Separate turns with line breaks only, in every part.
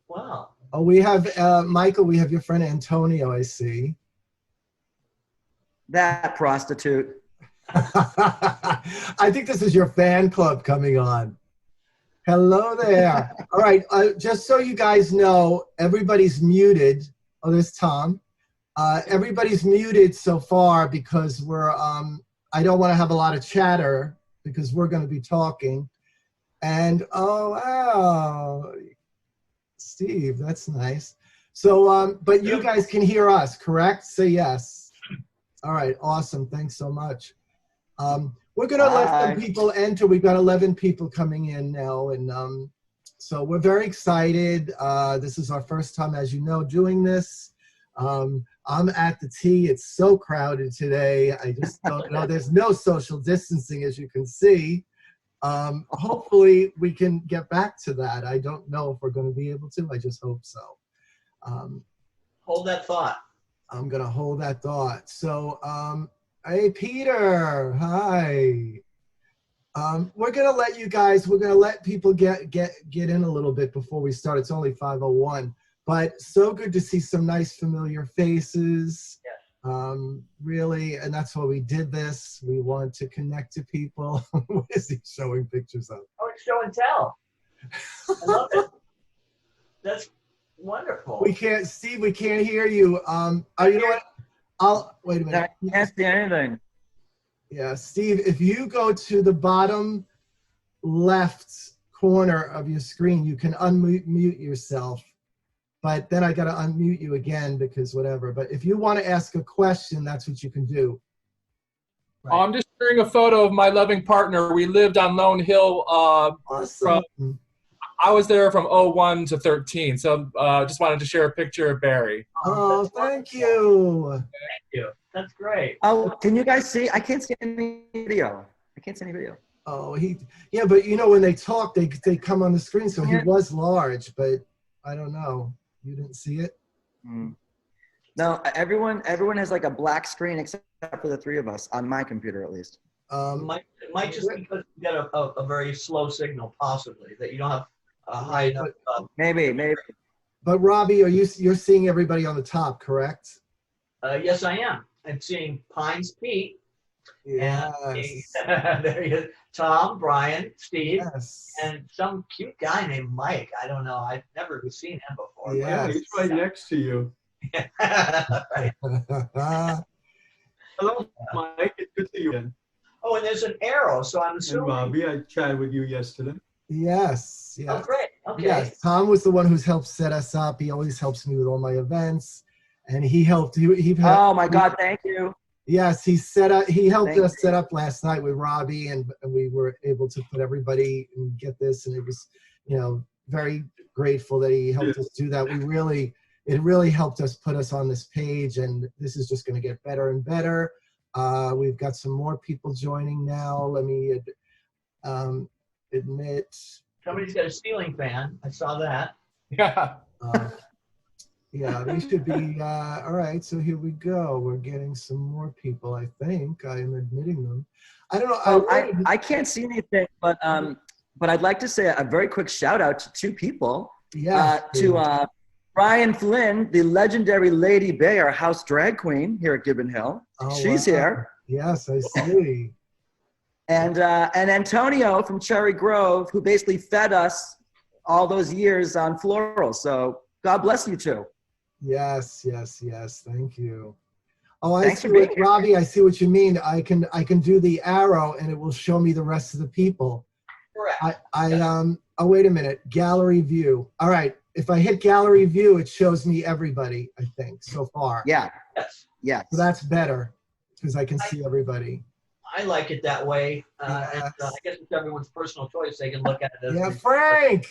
Wow.
Oh, we have, Michael, we have your friend Antonio, I see.
That prostitute.
I think this is your fan club coming on. Hello there. All right, just so you guys know, everybody's muted. Oh, there's Tom. Everybody's muted so far because we're, I don't want to have a lot of chatter because we're going to be talking. And, oh, wow, Steve, that's nice. So, but you guys can hear us, correct? Say yes. All right, awesome. Thanks so much. We're going to let some people enter. We've got 11 people coming in now. And so we're very excited. This is our first time, as you know, doing this. I'm at the T. It's so crowded today. I just don't know. There's no social distancing, as you can see. Hopefully we can get back to that. I don't know if we're going to be able to. I just hope so.
Hold that thought.
I'm going to hold that thought. So, hey, Peter. Hi. We're going to let you guys, we're going to let people get in a little bit before we start. It's only 5:01. But so good to see some nice familiar faces.
Yes.
Really, and that's why we did this. We want to connect to people. What is he showing pictures of?
Oh, it's show and tell. I love it. That's wonderful.
We can't, Steve, we can't hear you. You know what? I'll, wait a minute.
I can't see anything.
Yeah, Steve, if you go to the bottom left corner of your screen, you can unmute yourself. But then I got to unmute you again because whatever. But if you want to ask a question, that's what you can do.
Right. I'm just sharing a photo of my loving partner. We lived on Lone Hill.
Awesome.
I was there from 01 to 13. So just wanted to share a picture of Barry.
Oh, thank you.
Thank you. That's great.
Oh, can you guys see? I can't see any video. I can't see any video.
Oh, yeah, but you know, when they talk, they come on the screen. So he was large, but I don't know. You didn't see it?
No, everyone has like a black screen except for the three of us, on my computer at least.
It might just be because you got a very slow signal, possibly, that you don't have a high enough.
Maybe.
But Robbie, you're seeing everybody on the top, correct?
Yes, I am. I'm seeing Pines Pete.
Yes.
And there he is. Tom, Brian, Steve,
Yes.
and some cute guy named Mike. I don't know. I've never seen him before.
Yes.
He's right next to you.
Right.
Hello, Mike. It's good to see you again.
Oh, and there's an arrow, so I'm
And
assuming.
Robbie, I chatted with you yesterday.
Yes.
Oh, great. Okay.
Yes. Tom was the one who's helped set us up. He always helps me with all my events. And he helped.
Oh my God, thank you.
Yes, he helped us set up last night with Robbie, and we were able to put everybody and get this, and it was, you know, very grateful that he helped us do that. It really helped us put us on this page, and this is just going to get better and better. We've got some more people joining now. Let me admit.
Somebody's got a ceiling fan. I saw that.
Yeah.
Yeah, they should be, all right, so here we go. We're getting some more people, I think. I am admitting them. I don't know.
Oh, I can't see anything, but I'd like to say a very quick shout out to two people.
Yeah.
To Brian Flynn, the legendary Lady Bay, our house drag queen here at Gibbon Hill.
Oh,
She's
wow.
here.
Yes, I see.
And Antonio from Cherry Grove, who basically fed us all those years on floral. So God bless you two.
Yes. Thank you. Oh,
Thanks for being here.
Robbie, I see what you mean. I can do the arrow and it will show me the rest of the people.
Correct.
Oh, wait a minute. Gallery view. All right. If I hit gallery view, it shows me everybody, I think, so far.
Yeah.
Yes.
Yeah.
So that's better because I can see everybody.
I like it that way.
Yes.
And, I guess it's everyone's personal choice. They can look at it as
Yeah, Frank.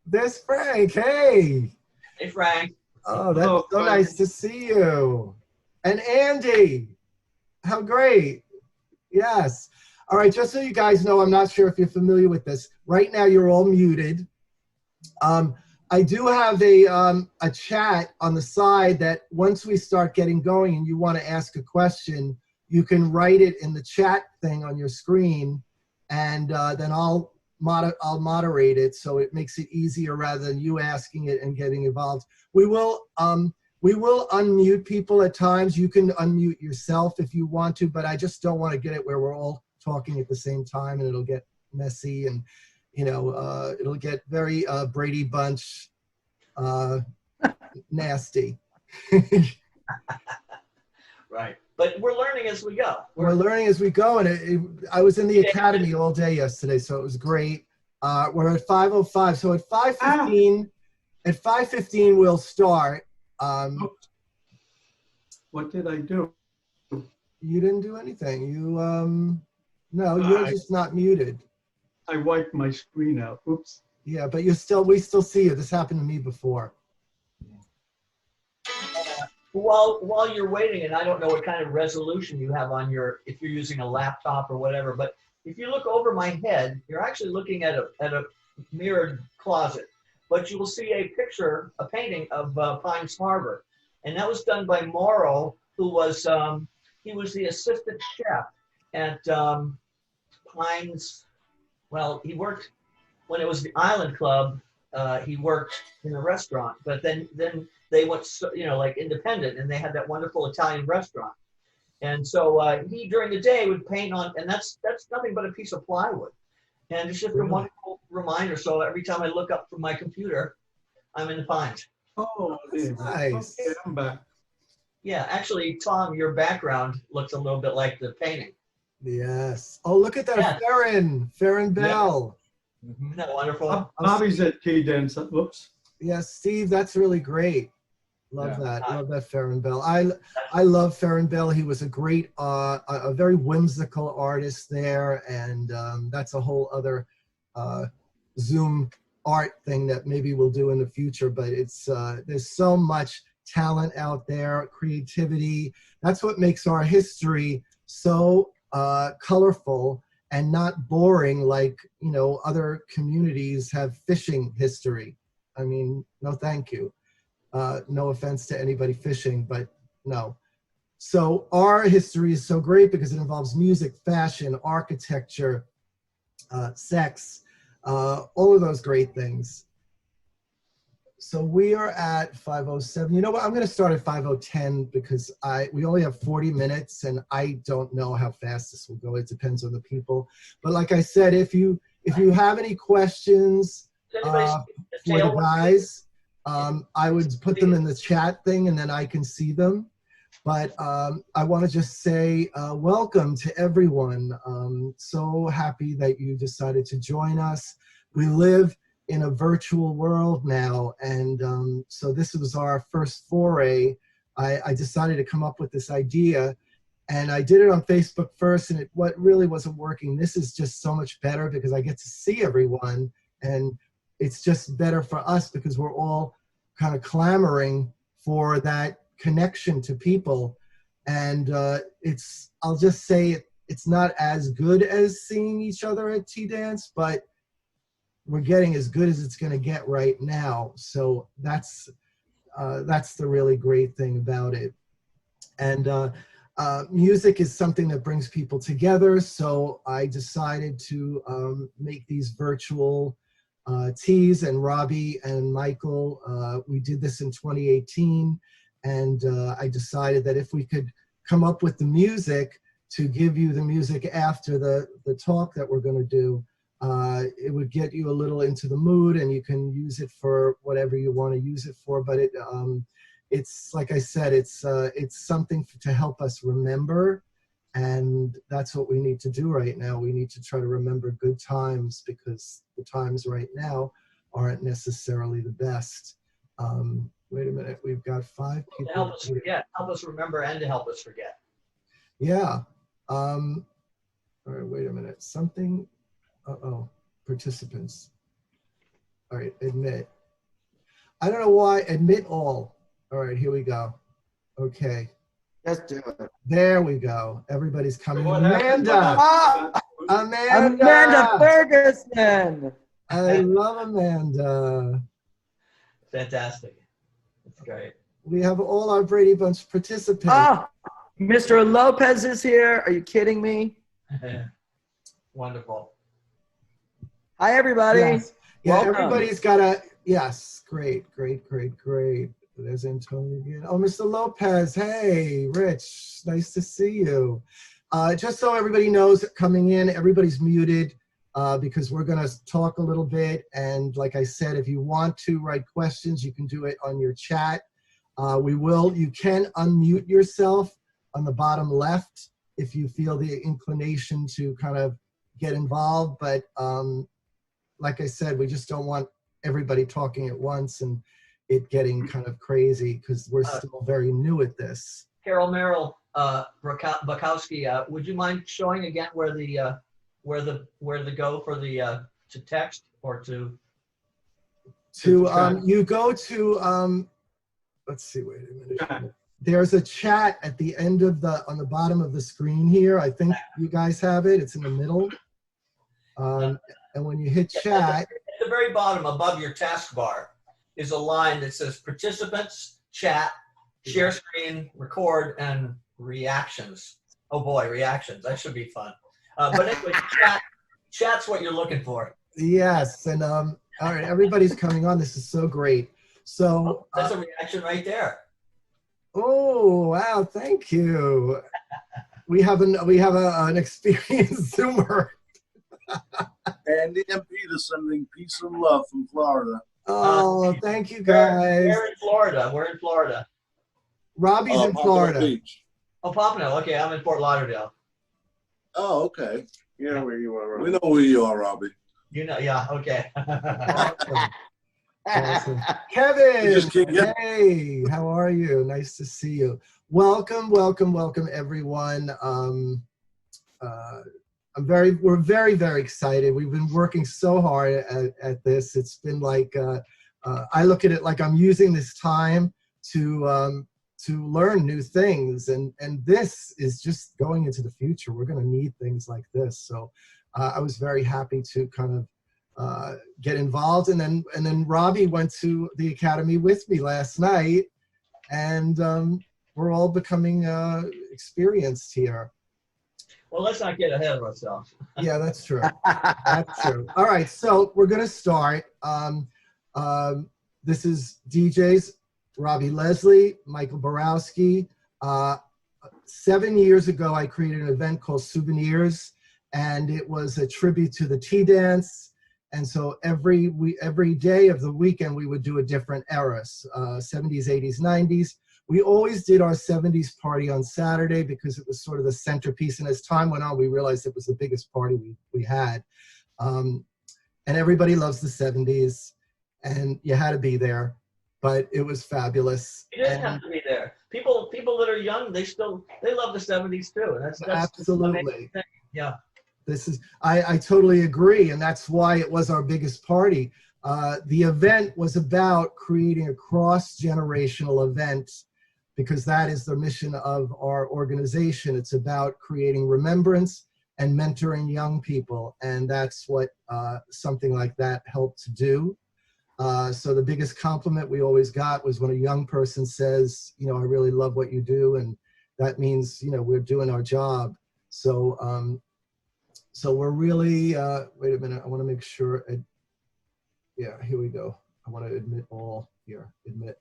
There's Frank. Hey.
Hey, Frank.
Oh, that's so nice to see you. And Andy. How great. Yes. All right, just so you guys know, I'm not sure if you're familiar with this. Right now, you're all muted. I do have a chat on the side that once we start getting going and you want to ask a question, you can write it in the chat thing on your screen, and then I'll I'll moderate it, so it makes it easier rather than you asking it and getting involved. We will unmute people at times. You can unmute yourself if you want to, but I just don't want to get it where we're all talking at the same time and it'll get messy and, you know, it'll get very Brady Bunch nasty.
Right. But we're learning as we go.
We're learning as we go, and I was in the academy all day yesterday, so it was great. We're at 5:05, so at 5:15, at 5:15 we'll start.
What did I do?
You didn't do anything. You no, you're just not muted.
I wiped my screen out. Oops.
Yeah, but we still see you. This happened to me before.
While you're waiting, and I don't know what kind of resolution you have on if you're using a laptop or whatever, but if you look over my head, you're actually looking at a mirrored closet. But you will see a picture, a painting of Pines Harbor, and that was done by Morrow, who was he was the assistant chef at Pines. Well, he worked when it was the Island Club. He worked in a restaurant, but then they went, you know, like independent, and they had that wonderful Italian restaurant. And so he, during the day, would paint on, and that's nothing but a piece of plywood. And it's just a wonderful reminder. So every time I look up from my computer, I'm in the Pines.
Oh, there.
Nice.
Okay, I'm back.
Yeah, actually, Tom, your background looks a little bit like the painting.
Yes. Oh, look at that,
Yeah.
Farron Bell.
Isn't that wonderful?
Bobby's at T-Dance. Whoops.
Yes, Steve, that's really great. Love that. Love that, Farron Bell. I love Farron Bell. He was a great, a very whimsical artist there, and that's a whole other Zoom art thing that maybe we'll do in the future. But it's there's so much talent out there, creativity. That's what makes our history so colorful and not boring, like, you know, other communities have fishing history. I mean, no, thank you. No offense to anybody fishing, but no. So our history is so great because it involves music, fashion, architecture, sex, all of those great things. So we are at 5:07. You know what? I'm going to start at 5:10 because we only have 40 minutes, and I don't know how fast this will go. It depends on the people. But like I said, if you have any questions for the guys, I would put them in the chat thing, and then I can see them. But I want to just say welcome to everyone. So happy that you decided to join us. We live in a virtual world now, and so this was our first foray. I decided to come up with this idea, and I did it on Facebook first, and what really wasn't working. This is just so much better because I get to see everyone, and it's just better for us because we're all kind of clamoring for that connection to people. And I'll just say it's not as good as seeing each other at T-Dance, but we're getting as good as it's going to get right now. So that's the really great thing about it. And music is something that brings people together. So I decided to make these virtual teas, and Robbie and Michael, we did this in 2018. And I decided that if we could come up with the music to give you the music after the talk that we're going to do, it would get you a little into the mood, and you can use it for whatever you want to use it for. But it's like I said, it's something to help us remember, and that's what we need to do right now. We need to try to remember good times because the times right now aren't necessarily the best. Wait a minute, we've got 5 people.
To help us forget, help us remember, and to help us forget.
Yeah. All right, wait a minute. Something. Uh-oh, participants. All right, admit. I don't know why. Admit all. All right, here we go. Okay.
Let's do it.
There we go. Everybody's coming.
What happened?
Amanda.
Ah,
Amanda.
Amanda Ferguson.
I love Amanda.
Fantastic. That's great.
We have all our Brady Bunch participants.
Ah, Mr. Lopez is here. Are you kidding me?
Wonderful.
Hi, everybody.
Yes. Yeah,
Welcome.
everybody's got a, yes, great. There's Antonio again. Oh, Mr. Lopez, hey, Rich, nice to see you. Just so everybody knows, coming in, everybody's muted because we're gonna talk a little bit. And like I said, if you want to write questions, you can do it on your chat. You can unmute yourself on the bottom left if you feel the inclination to kind of get involved. But like I said, we just don't want everybody talking at once and it getting kind of crazy because we're still very new at this.
Carol Merrill, Borowski, would you mind showing again where the go for the to text or to
you go to let's see, wait a minute. There's a chat at the end of on the bottom of the screen here. I think you guys have it. It's in the middle. And when you hit chat,
at the very bottom above your taskbar is a line that says participants, chat, share screen, record, and reactions. Oh boy, reactions. That should be fun. But anyway, chat's what you're looking for.
Yes. And all right, everybody's coming on. This is so great. So
that's a reaction right there.
Oh, wow. Thank you. We have an experienced Zoomer.
Andy and Peter sending peace and love from Florida.
Oh, thank you guys.
We're in Florida. We're in Florida.
Robbie's in Florida.
Beach.
Oh, Pompano. Okay, I'm in Fort Lauderdale.
Oh, okay.
Yeah, where you are.
We know where you are, Robbie.
You know, yeah, okay.
Awesome. Kevin, hey, how are you? Nice to see you. Welcome, everyone. We're very, very excited. We've been working so hard at this. It's been like, I look at it like I'm using this time to learn new things. And this is just going into the future. We're going to need things like this. So I was very happy to kind of get involved. And then Robbie went to the Academy with me last night. And we're all becoming experienced here.
Well, let's not get ahead of ourselves.
Yeah, that's true. That's true. All right, so we're going to start. This is DJs, Robbie Leslie, Michael Borowski. 7 years ago, I created an event called Souvenirs, and it was a tribute to the tea dance. And so every day of the weekend, we would do a different era, 70s, 80s, 90s. We always did our 70s party on Saturday because it was sort of the centerpiece. And as time went on, we realized it was the biggest party we had. And everybody loves the 70s, and you had to be there. But it was fabulous.
You didn't have to be there. People that are young, they love the 70s too. And that's
absolutely.
Yeah.
I totally agree, and that's why it was our biggest party. The event was about creating a cross-generational event because that is the mission of our organization. It's about creating remembrance and mentoring young people, and that's what something like that helped to do. So the biggest compliment we always got was when a young person says, I really love what you do, and that means, we're doing our job. So so we're really, wait a minute, I want to make sure, yeah, here we go. I want to admit all here, admit.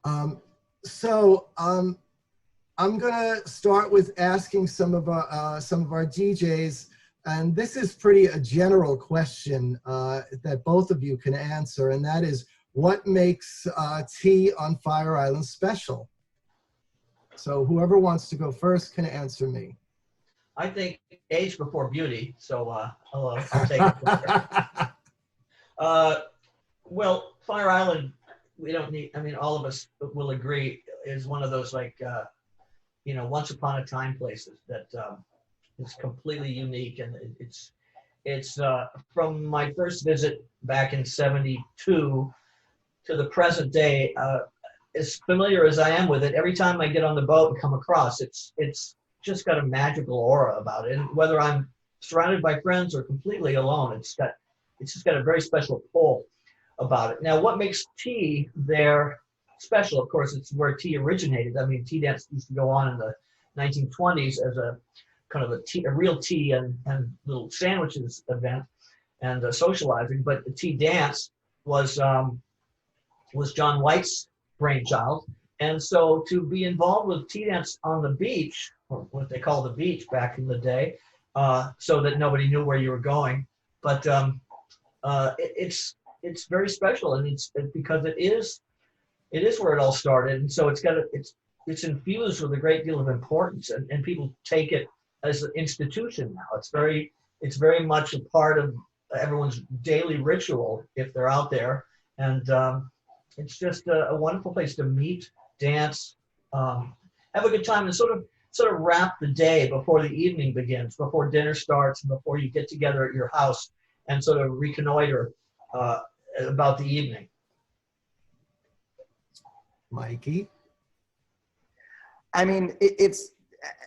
I'm gonna start with asking some of our DJs, and this is pretty a general question that both of you can answer, and that is, what makes tea on Fire Island special? So whoever wants to go first can answer me.
I think age before beauty. So hello, I'll take it. Well, Fire Island, we don't need. I mean, all of us will agree, is one of those like once upon a time places that is completely unique, and it's from my first visit back in '72 to the present day. As familiar as I am with it, every time I get on the boat and come across, it's just got a magical aura about it. And whether I'm surrounded by friends or completely alone, it's just got a very special pull about it. Now, what makes tea there special? Of course, it's where tea originated. I mean, tea dance used to go on in the 1920s as a kind of a real tea and little sandwiches event. and socializing. But the tea dance was John White's brainchild. And so to be involved with tea dance on the beach, or what they call the beach back in the day, so that nobody knew where you were going. But it's very special, and it's because it is where it all started, and so it's infused with a great deal of importance, and people take it as an institution now. It's very much a part of everyone's daily ritual if they're out there, and it's just a wonderful place to meet, dance, have a good time, and sort of wrap the day before the evening begins, before dinner starts, and before you get together at your house and sort of reconnoiter about the evening.
Mikey?
I mean, it's,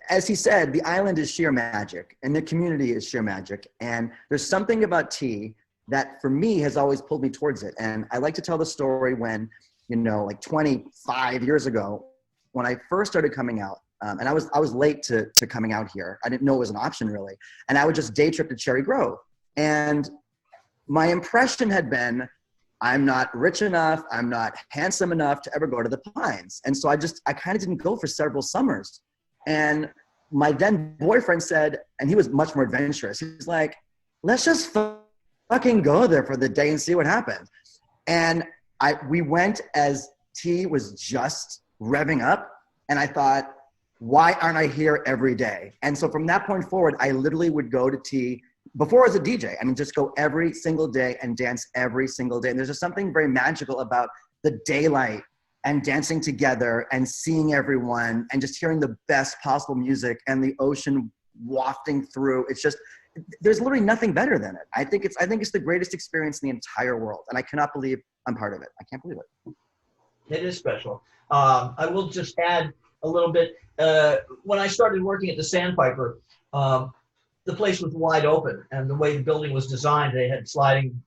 as he said, the island is sheer magic and the community is sheer magic. And there's something about tea that for me has always pulled me towards it. And I like to tell the story when, like 25 years ago, when I first started coming out, and I was late to coming out here. I didn't know it was an option really. And I would just day trip to Cherry Grove. And my impression had been, I'm not rich enough, I'm not handsome enough to ever go to the Pines. And so I kind of didn't go for several summers. And my then boyfriend said, and he was much more adventurous, he's like, let's just fucking go there for the day and see what happens. And we went as tea was just revving up. And I thought, why aren't I here every day? And so from that point forward, I literally would go to tea before I was a DJ. I mean, just go every single day and dance every single day. And there's just something very magical about the daylight and dancing together and seeing everyone and just hearing the best possible music and the ocean wafting through. It's just, there's literally nothing better than it. I think it's the greatest experience in the entire world. And I cannot believe I'm part of it. I can't believe it.
It is special. I will just add a little bit. When I started working at the Sandpiper, the place was wide open, and the way the building was designed, they had sliding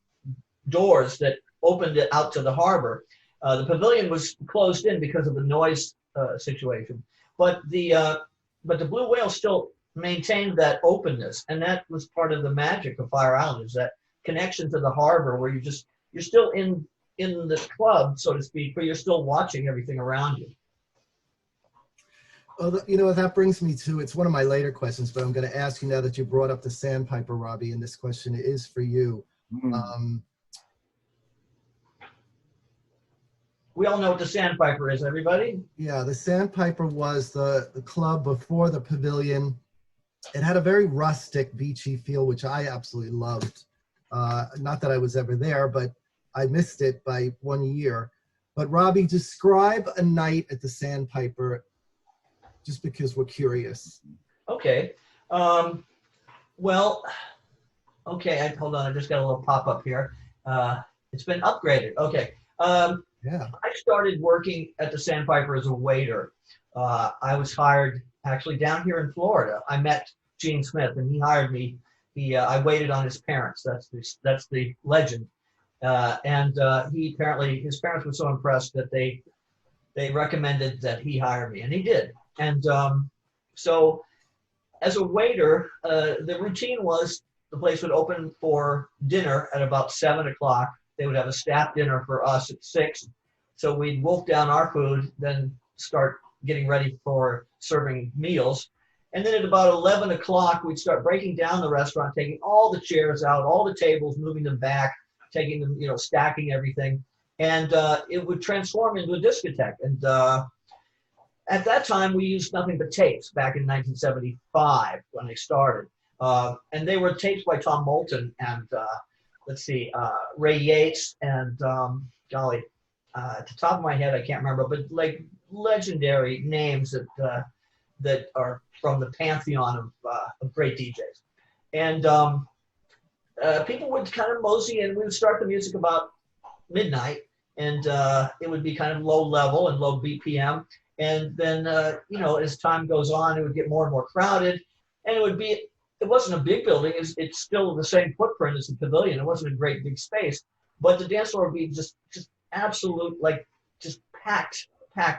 doors that opened it out to the harbor. The pavilion was closed in because of the noise situation, but the Blue Whale still maintained that openness, and that was part of the magic of Fire Island, is that connection to the harbor where you're still in the club, so to speak, but you're still watching everything around you.
Well, that brings me to, it's one of my later questions, but I'm going to ask you now that you brought up the Sandpiper, Robbie, and this question is for you.
We all know what the Sandpiper is, everybody?
Yeah, the Sandpiper was the club before the pavilion. It had a very rustic, beachy feel, which I absolutely loved. Not that I was ever there, but I missed it by 1 year. But Robbie, describe a night at the Sandpiper, just because we're curious.
Okay. Well, okay, hold on. I just got a little pop-up here. It's been upgraded. Okay.
Yeah.
I started working at the Sandpiper as a waiter. I was hired actually down here in Florida. I met Gene Smith, and he hired me. I waited on his parents. That's the legend. And his parents were so impressed that they recommended that he hire me, and he did. And so as a waiter, the routine was the place would open for dinner at about 7 o'clock. They would have a staff dinner for us at 6. So we'd wolf down our food, then start getting ready for serving meals. And then at about 11 o'clock, we'd start breaking down the restaurant, taking all the chairs out, all the tables, moving them back, taking them, stacking everything. And it would transform into a discotheque. And at that time, we used nothing but tapes back in 1975 when I started. And they were tapes by Tom Moulton and, Ray Yates and, at the top of my head, I can't remember, but like legendary names that are from the pantheon of great DJs. And people would kind of mosey in. We would start the music about midnight, and it would be kind of low level and low BPM. And then, as time goes on, it would get more and more crowded. And it wasn't a big building. It's still the same footprint as the pavilion. It wasn't a great big space. But the dance floor would be just absolute, just packed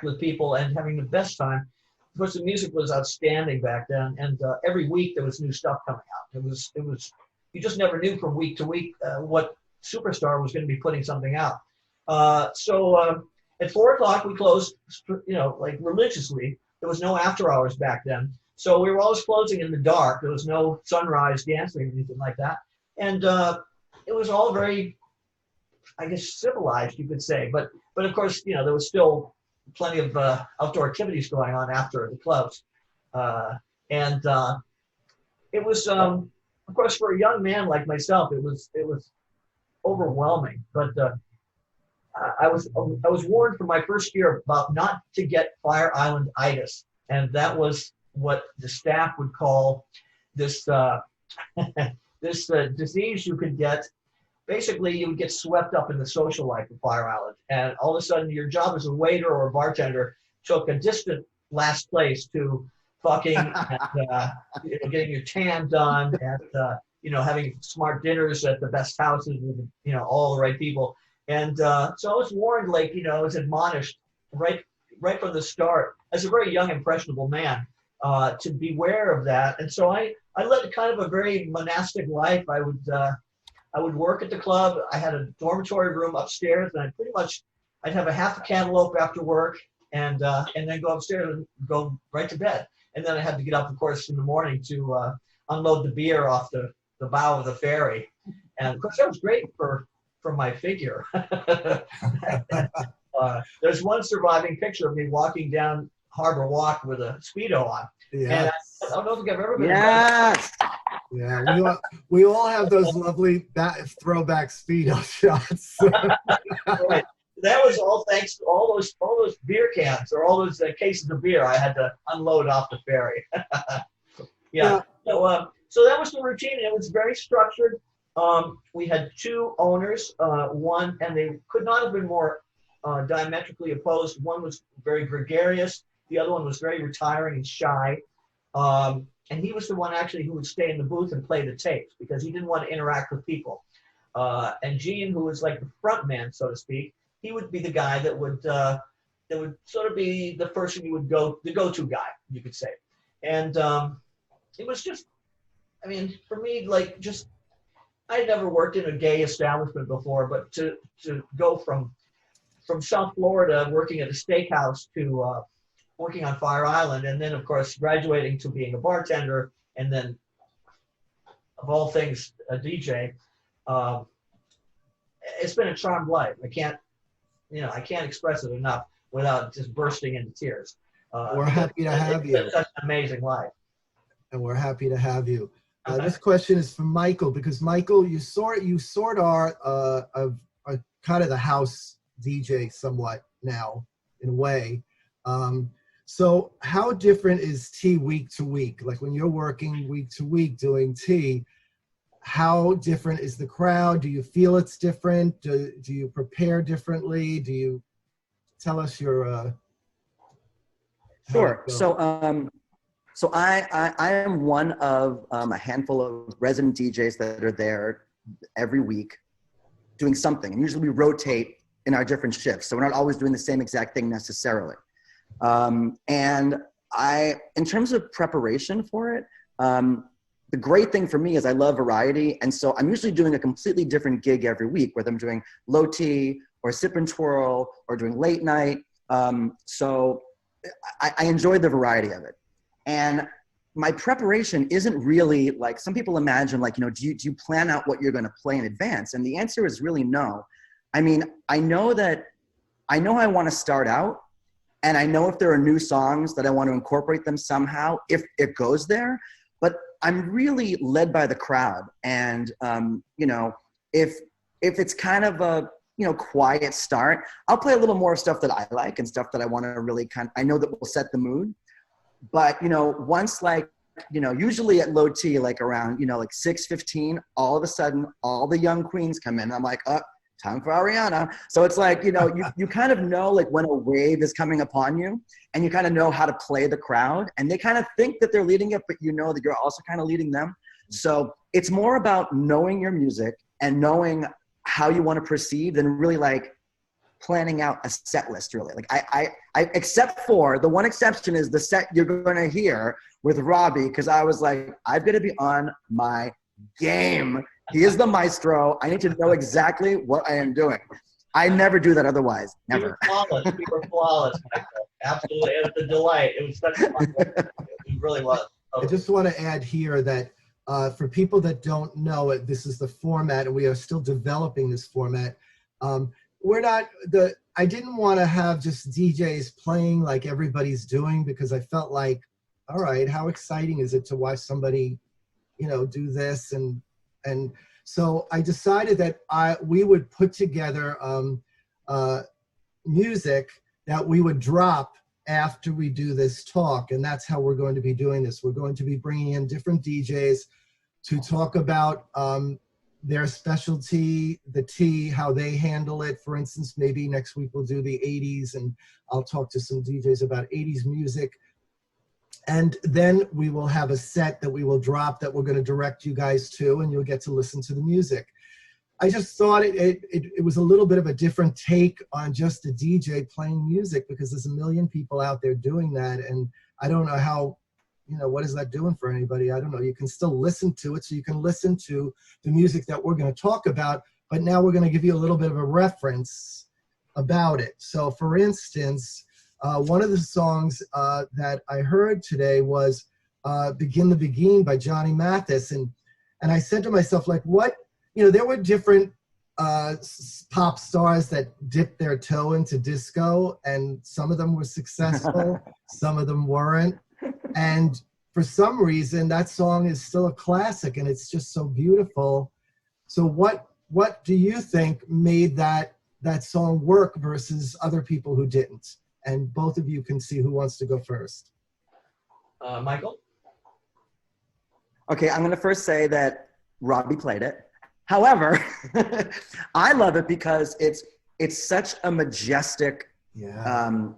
with people and having the best time. Of course, the music was outstanding back then. And every week there was new stuff coming out. It was you just never knew from week to week what superstar was going to be putting something out. So at 4 o'clock we closed, like religiously. There was no after hours back then. So we were always closing in the dark. There was no sunrise dancing or anything like that. And it was all very, I guess, civilized, you could say. But of course, there was still plenty of outdoor activities going on after the clubs. And it was, of course, for a young man like myself, it was overwhelming. But I was warned from my first year about not to get Fire Island-itis, and that was what the staff would call this this disease you could get. Basically, you would get swept up in the social life of Fire Island, and all of a sudden, your job as a waiter or a bartender took a distant last place to fucking and getting your tan done and having smart dinners at the best houses with all the right people. And so I was warned, I was admonished right from the start as a very young, impressionable man to beware of that. And so I led kind of a very monastic life. I would work at the club. I had a dormitory room upstairs, and I'd have a half a cantaloupe after work, and then go upstairs and go right to bed. And then I had to get up, of course, in the morning to unload the beer off the bow of the ferry. And of course, that was great for my figure. There's one surviving picture of me walking down Harbor Walk with a Speedo on.
Yeah.
And I don't think I've ever been.
Yes.
Yeah, we all have those lovely throwback Speedo shots.
Right. That was all thanks to all those beer cans or all those cases of beer I had to unload off the ferry. Yeah. So that was the routine. It was very structured. We had 2 owners, and they could not have been more diametrically opposed. One was very gregarious. The other one was very retiring and shy. And he was the one actually who would stay in the booth and play the tapes because he didn't want to interact with people. And Gene, who was like the front man, so to speak, he would be the guy that would sort of be the person you would the go-to guy, you could say. And it was just, for me, I had never worked in a gay establishment before, but to go from South Florida working at a steakhouse to working on Fire Island, and then of course graduating to being a bartender, and then of all things a DJ, it's been a charmed life. I can't express it enough without just bursting into tears.
We're happy to have you.
It's such an amazing life.
And we're happy to have you. This question is from Michael, because Michael, you sort are a kind of the house DJ somewhat now, in a way. So how different is tea week to week? Like when you're working week to week doing tea, how different is the crowd? Do you feel it's different? Do you prepare differently? Do you tell us your...
Sure. So I am one of a handful of resident DJs that are there every week doing something. And usually we rotate in our different shifts. So we're not always doing the same exact thing necessarily. And in terms of preparation for it, the great thing for me is I love variety. And so I'm usually doing a completely different gig every week, whether I'm doing low tea or sip and twirl or doing late night. So I enjoy the variety of it. And my preparation isn't really like some people imagine, like, do you plan out what you're going to play in advance? And the answer is really no. I know how I want to start out, and I know if there are new songs that I want to incorporate them somehow, if it goes there, but I'm really led by the crowd. And, if it's kind of a, quiet start, I'll play a little more stuff that I like and stuff that I want to really I know that will set the mood. But, once usually at low tea, around, 6:15, all of a sudden, all the young queens come in. And I'm like, time for Ariana. So it's like, you kind of know when a wave is coming upon you, and you kind of know how to play the crowd, and they kind of think that they're leading it, but that you're also kind of leading them. So it's more about knowing your music and knowing how you want to proceed than really planning out a set list, really. I except for the one exception is the set you're going to hear with Robbie, because I was like, I've got to be on my game. He is the maestro. I need to know exactly what I am doing. I never do that otherwise. Never.
You were flawless, Michael. Absolutely. It was a delight. It was such fun. It really was.
I just want to add here that for people that don't know it, this is the format, and we are still developing this format. I didn't want to have just DJs playing like everybody's doing, because I felt like, all right, how exciting is it to watch somebody, do this? And so I decided that we would put together music that we would drop after we do this talk, and that's how we're going to be doing this. We're going to be bringing in different DJs to talk about their specialty, the tea, how they handle it. For instance, maybe next week we'll do the 80s, and I'll talk to some DJs about 80s music. And then we will have a set that we will drop that we're going to direct you guys to, and you'll get to listen to the music. I just thought it was a little bit of a different take on just a DJ playing music, because there's a million people out there doing that. And I don't know how, what is that doing for anybody? I don't know. You can still listen to it. So you can listen to the music that we're going to talk about, but now we're going to give you a little bit of a reference about it. So for instance, one of the songs that I heard today was Begin the Begin by Johnny Mathis. And I said to myself, like, what? There were different pop stars that dipped their toe into disco, and some of them were successful, some of them weren't. And for some reason, that song is still a classic, and it's just so beautiful. So what do you think made that song work versus other people who didn't? And both of you can see who wants to go first.
Michael?
Okay, I'm going to first say that Robbie played it. However, I love it because it's such a majestic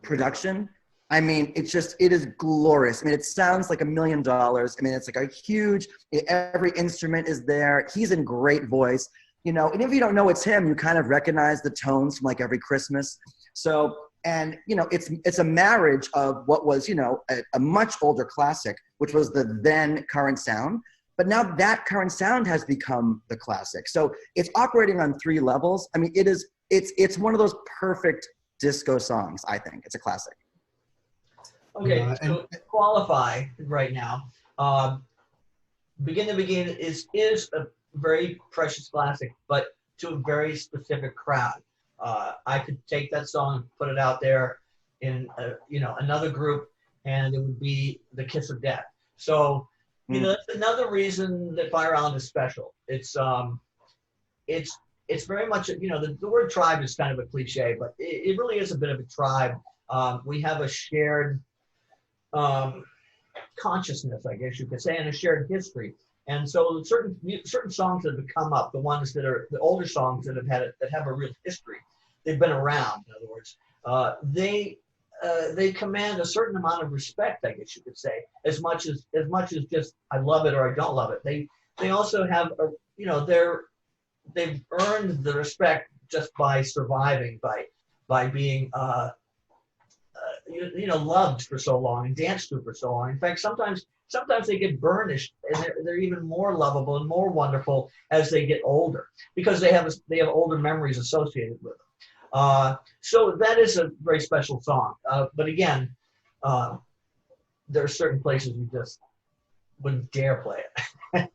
production. I mean, it is glorious. I mean, it sounds like $1 million. I mean, it's like a huge, every instrument is there. He's in great voice, and if you don't know it's him, you kind of recognize the tones from like Every Christmas. So, and it's a marriage of what was, a much older classic, which was the then current sound. But now that current sound has become the classic. So it's operating on 3 levels. I mean, it's one of those perfect disco songs, I think. It's a classic.
Okay, so to qualify right now, Begin to Begin is a very precious classic, but to a very specific crowd. I could take that song and put it out there in another group, and it would be the kiss of death. So that's another reason that Fire Island is special. It's very much, the word tribe is kind of a cliche, but it really is a bit of a tribe. We have a shared consciousness, I guess you could say, and a shared history. And so certain songs that have come up, the ones that are the older songs that have a real history, they've been around. In other words, they command a certain amount of respect, I guess you could say, as much as just I love it or I don't love it. They also have they've earned the respect just by surviving, by being loved for so long and danced to for so long. In fact, sometimes they get burnished, and they're even more lovable and more wonderful as they get older, because they have older memories associated with them. So that is a very special song. But again, there are certain places you just wouldn't dare play it.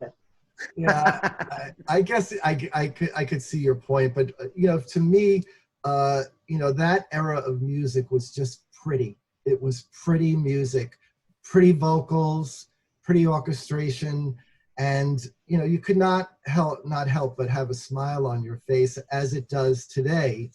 Yeah, I guess I could see your point, but to me, that era of music was just pretty. It was pretty music, pretty vocals, pretty orchestration, and you could not help but have a smile on your face, as it does today.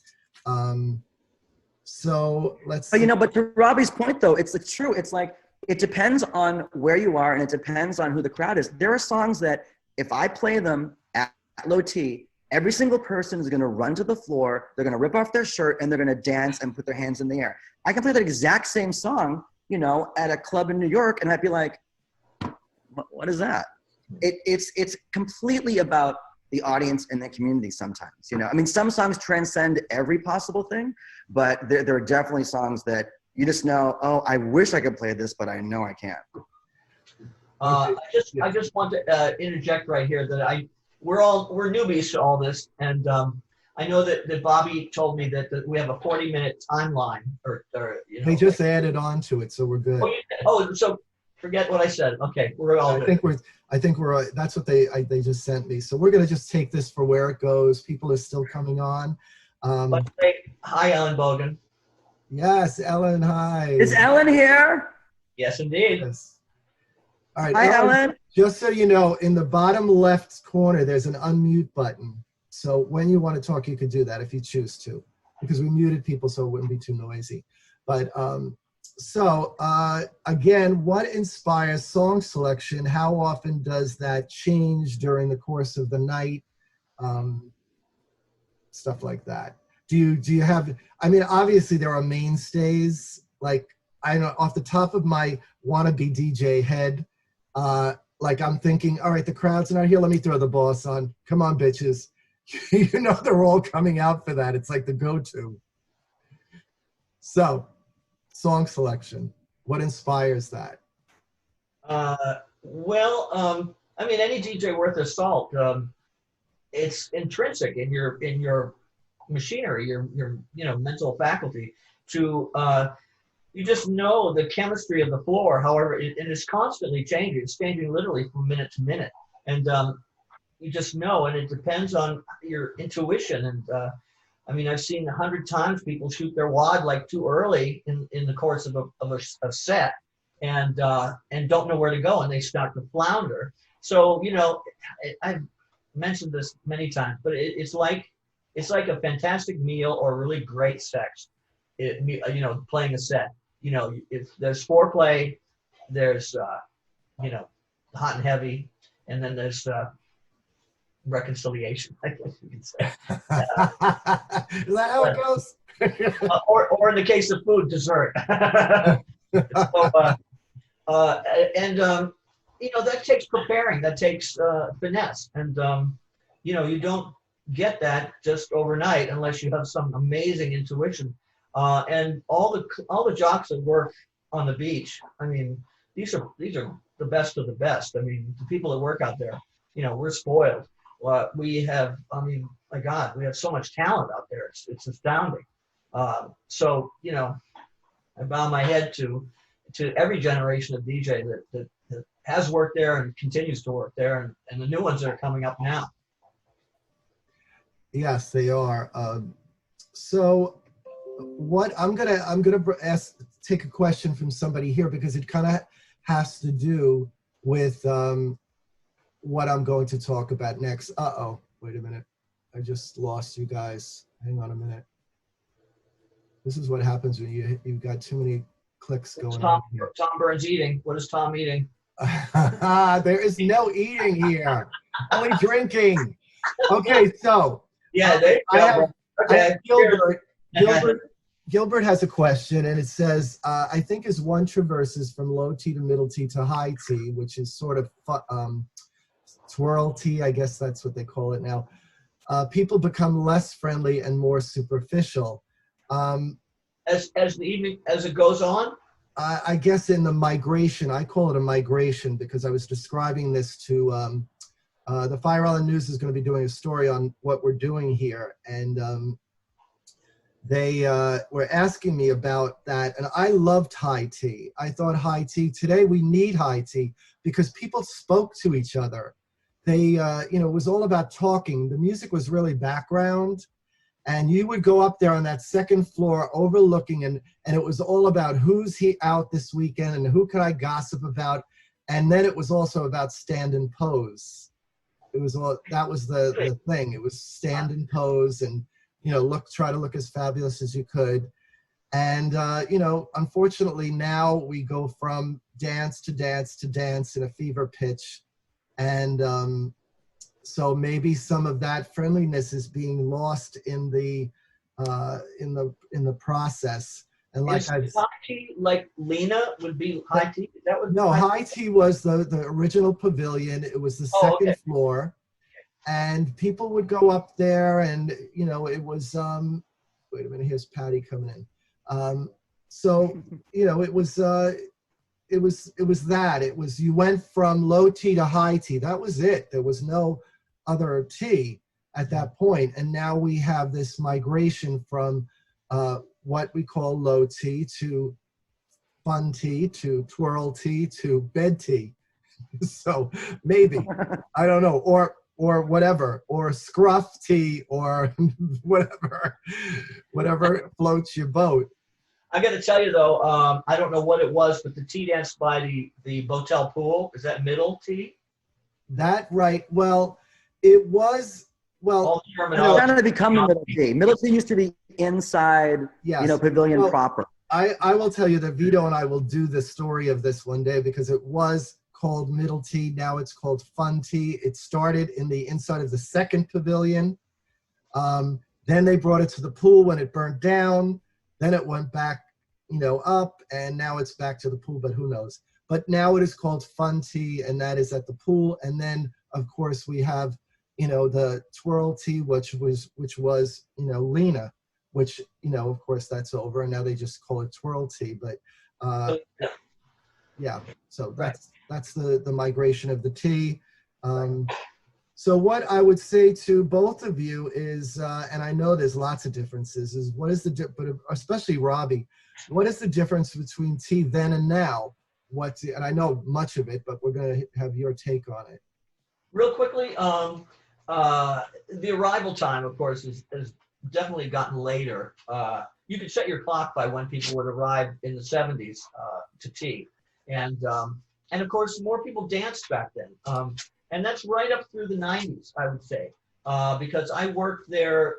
So let's.
But to Robbie's point, though, it's true. It's like it depends on where you are, and it depends on who the crowd is. There are songs that if I play them at low T, every single person is going to run to the floor. They're going to rip off their shirt and they're going to dance and put their hands in the air. I can play that exact same song, at a club in New York, and I'd be like, "What is that?" It's completely about the audience and the community sometimes, I mean, some songs transcend every possible thing, but there are definitely songs that you just know, oh, I wish I could play this, but I know I can't.
Okay.
I just want to interject right here that we're newbies to all this, and I know that Bobby told me that we have a 40-minute timeline, or you know.
They just added on to it, so we're good.
So forget what I said. Okay, we're all good.
I think we're. That's what they just sent me. So we're gonna just take this for where it goes. People are still coming on.
Let's say hi, Ellen Bogan.
Yes, Ellen. Hi.
Is Ellen here?
Yes, indeed.
Yes. All right.
Hi, Ellen.
Just so you know, in the bottom left corner, there's an unmute button. So when you want to talk, you could do that if you choose to, because we muted people so it wouldn't be too noisy. But again, what inspires song selection? How often does that change during the course of the night? Stuff like that. Do you have, I mean, obviously there are mainstays, like, I know off the top of my wannabe DJ head, like I'm thinking, all right, the crowd's not here, let me throw the boss on. Come on, bitches. You know they're all coming out for that. It's like the go-to. So, song selection. What inspires that?
I mean, any DJ worth his salt, it's intrinsic in your machinery, your mental faculty to you just know the chemistry of the floor. However, and it's constantly changing. It's changing literally from minute to minute, and you just know, and it depends on your intuition. And I mean, I've seen 100 times people shoot their wad like too early in the course of a set, and don't know where to go, and they start to flounder. So I've mentioned this many times, but it's like a fantastic meal or really great sex. Playing a set. If there's foreplay, there's hot and heavy, and then there's reconciliation, I guess you could say.
Is that how it goes?
or in the case of food, dessert. That takes preparing, that takes finesse, and you don't get that just overnight unless you have some amazing intuition. And all the jocks that work on the beach, I mean, these are the best of the best. I mean, the people that work out there, we're spoiled. We have, I mean, my God, we have so much talent out there. It's astounding. So I bow my head to every generation of DJ that has worked there and continues to work there, and the new ones that are coming up now.
Yes, they are. So what I'm gonna take a question from somebody here, because it kind of has to do with what I'm going to talk about next. Wait a minute. I just lost you guys. Hang on a minute. This is what happens when you've got too many clicks going on here.
Tom Burns eating. What is Tom eating?
There is no eating here. Only drinking. Okay, so
yeah, I have
Gilbert has a question, and it says, I think as one traverses from low T to middle T to high T, which is sort of twirl T, I guess that's what they call it now, people become less friendly and more superficial.
As it goes on?
I guess in the migration, I call it a migration because I was describing this to the Fire Island News is going to be doing a story on what we're doing here, and they were asking me about that, and I loved high T. I thought high T, today we need high T because people spoke to each other. They, it was all about talking. The music was really background, and you would go up there on that second floor overlooking, and it was all about who's out this weekend and who could I gossip about, and then it was also about stand and pose. It was all, that was the thing. It was stand and pose and, try to look as fabulous as you could. And, unfortunately now we go from dance to dance to dance in a fever pitch. And so maybe some of that friendliness is being lost in the process. And like
high T, like Lena would be high T? That was
no, high T was the original pavilion. It was the second floor. And people would go up there and, it was, wait a minute, here's Patty coming in. So, it was, it was that. It was, you went from low T to high T. That was it. There was no other T at that point. And now we have this migration from what we call low T to fun T to twirl T to bed T. So maybe, I don't know, or whatever, or scruff T, or whatever floats your boat.
I got to tell you though, I don't know what it was, but the tea dance by the Botel pool, is that middle tea?
That right? Well, it was. Well,
All the
It's
terminology.
kind of becoming middle T. Middle T used to be inside,
yes.
pavilion
Well,
proper.
I will tell you that Vito and I will do the story of this one day, because it was called middle T. Now it's called fun T. It started in the inside of the second pavilion. Then they brought it to the pool when it burnt down. Then it went back, up, and now it's back to the pool, but who knows? But now it is called fun T, and that is at the pool. And then, of course, we have, the twirl T, which was Lena, which, of course, that's over, and now they just call it twirl T. But yeah, so that's the migration of the T. So what I would say to both of you is, and I know there's lots of differences, is what is but especially Robbie, what is the difference between T then and now? And I know much of it, but we're going to have your take on it.
Real quickly, the arrival time, of course, has definitely gotten later. You could set your clock by when people would arrive in the 70s to tea. And of course, more people danced back then. And that's right up through the 90s, I would say, because I worked there.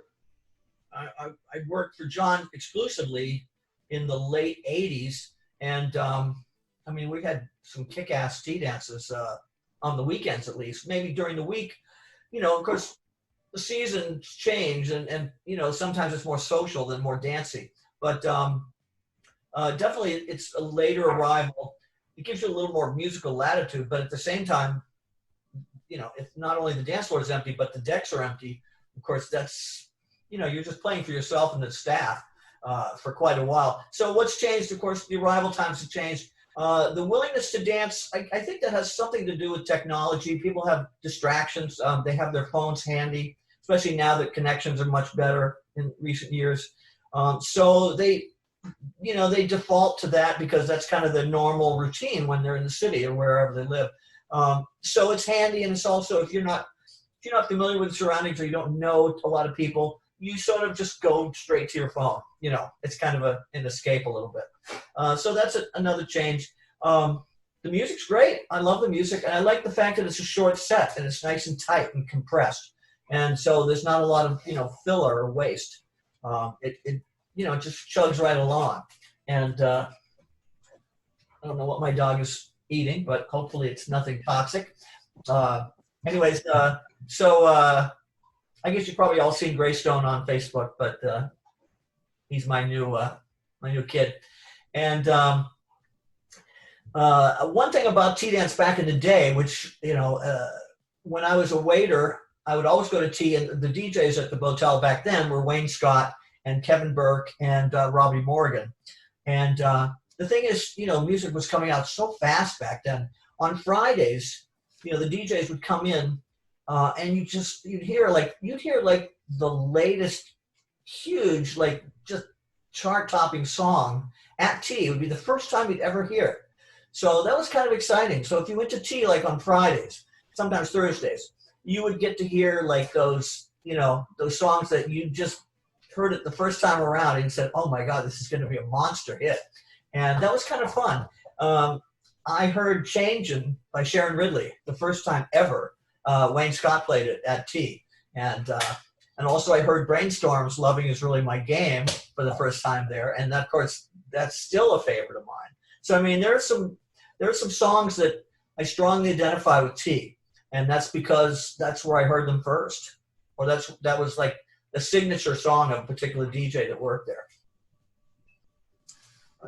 I worked for John exclusively in the late 80s. And I mean, we had some kick-ass tea dances on the weekends, at least. Maybe during the week, of course, the seasons change, and sometimes it's more social than more dancey. But definitely, it's a later arrival. It gives you a little more musical latitude, but at the same time, if not only the dance floor is empty, but the decks are empty, of course, that's, you're just playing for yourself and the staff for quite a while. So what's changed, of course, the arrival times have changed. The willingness to dance, I think that has something to do with technology. People have distractions. They have their phones handy, especially now that connections are much better in recent years. So they default to that because that's kind of the normal routine when they're in the city or wherever they live. So it's handy, and it's also, if you're not familiar with the surroundings or you don't know a lot of people, you sort of just go straight to your phone. It's kind of an escape a little bit. So that's another change. The music's great. I love the music, and I like the fact that it's a short set and it's nice and tight and compressed. And so there's not a lot of filler or waste. It just chugs right along. And I don't know what my dog is eating, but hopefully it's nothing toxic. Anyways, so I guess you've probably all seen Greystone on Facebook, but he's my new kid. And one thing about tea dance back in the day, which when I was a waiter, I would always go to tea, and the DJs at the Botel back then were Wayne Scott and Kevin Burke and Robbie Morgan. And the thing is, music was coming out so fast back then. On Fridays, the DJs would come in, and you'd hear the latest huge, just chart-topping song at tea. It would be the first time you'd ever hear it. So that was kind of exciting. So if you went to tea on Fridays, sometimes Thursdays, you would get to hear those songs that you just heard it the first time around and said, oh my God, this is going to be a monster hit. And that was kind of fun. I heard Changin' by Sharon Ridley the first time ever. Wayne Scott played it at tea. And also I heard Brainstorm's Loving Is Really My Game for the first time there. And of course, that's still a favorite of mine. So, I mean, there are some songs that I strongly identify with tea. And that's because that's where I heard them first. Or that was like the signature song of a particular DJ that worked there.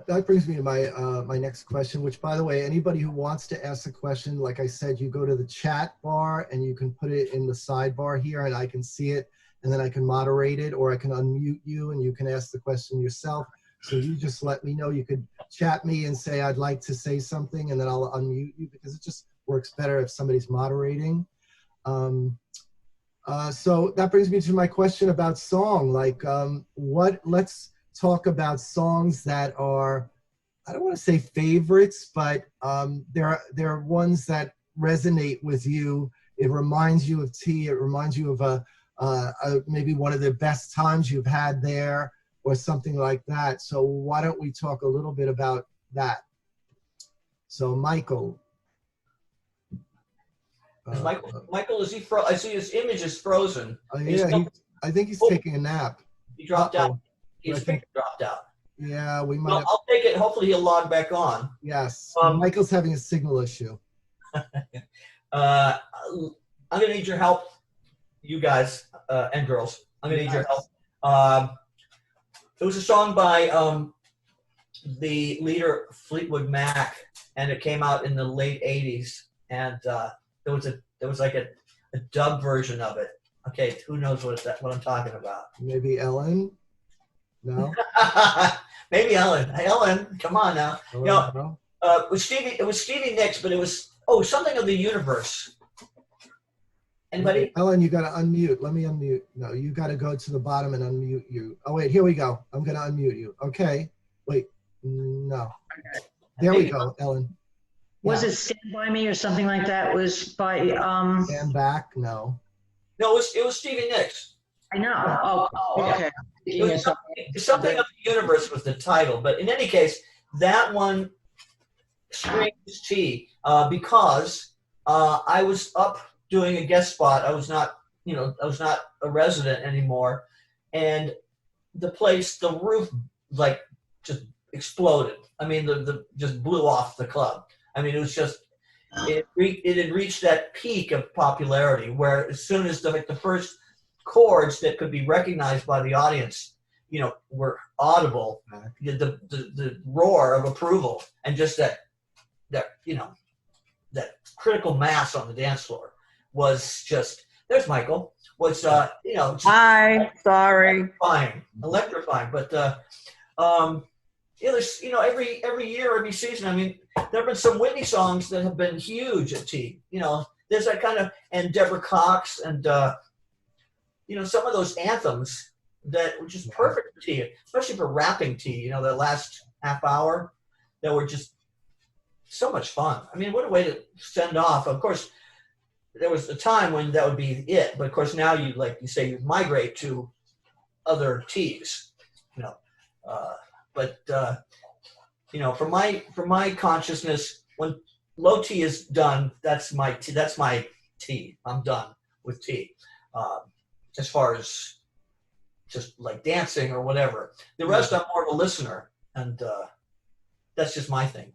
That brings me to my next question, which, by the way, anybody who wants to ask a question, like I said, you go to the chat bar and you can put it in the sidebar here and I can see it, and then I can moderate it, or I can unmute you and you can ask the question yourself. So you just let me know. You could chat me and say, I'd like to say something, and then I'll unmute you, because it just works better if somebody's moderating. So that brings me to my question about song. Like, let's talk about songs that are, I don't want to say favorites, but there are ones that resonate with you. It reminds you of T. It reminds you of maybe one of the best times you've had there, or something like that. So why don't we talk a little bit about that? So Michael.
Michael, is he I see his image is frozen.
Yeah, I think he's taking a nap.
He dropped out. His picture dropped out.
Yeah, we might.
I'll take it. Hopefully he'll log back on.
Yes, Michael's having a signal issue.
I'm gonna need your help, you guys and girls. I'm gonna need your help. It was a song by the leader Fleetwood Mac, and it came out in the late '80s. And there was like a dub version of it. Okay, who knows what I'm talking about?
Maybe Ellen. No.
Maybe Ellen. Hey, Ellen, come on now. It was Stevie Nicks, but it was something of the universe. Anybody?
Ellen, you got to unmute. Let me unmute. No, you got to go to the bottom and unmute you. Oh wait, here we go. I'm gonna unmute you. Okay. Wait. No. There we go, Ellen.
Was it Stand By Me or something like that? Was by
Stand Back? No.
No, it was Stevie Nicks.
I know. Okay.
It was something of the universe was the title, but in any case, that one screams T because I was up doing a guest spot. I was not a resident anymore, and the roof like just exploded. I mean, the just blew off the club. I mean, it was just, it had reached that peak of popularity where as soon as the first chords that could be recognized by the audience, were audible, the roar of approval, and just that critical mass on the dance floor was just, there's Michael, was,
Hi, sorry.
Electrifying. But, there's, every year, every season, I mean, there have been some Whitney songs that have been huge at T. There's that kind of, and Deborah Cox, and some of those anthems that were just perfect for T, especially for rapping T. The last half hour, that were just so much fun. I mean, what a way to send off. Of course, there was a time when that would be it, but of course now you migrate to other T's. For my consciousness, when low T is done, that's my T. That's my T. I'm done with T. As far as just like dancing or whatever, the rest I'm more of a listener, and that's just my thing.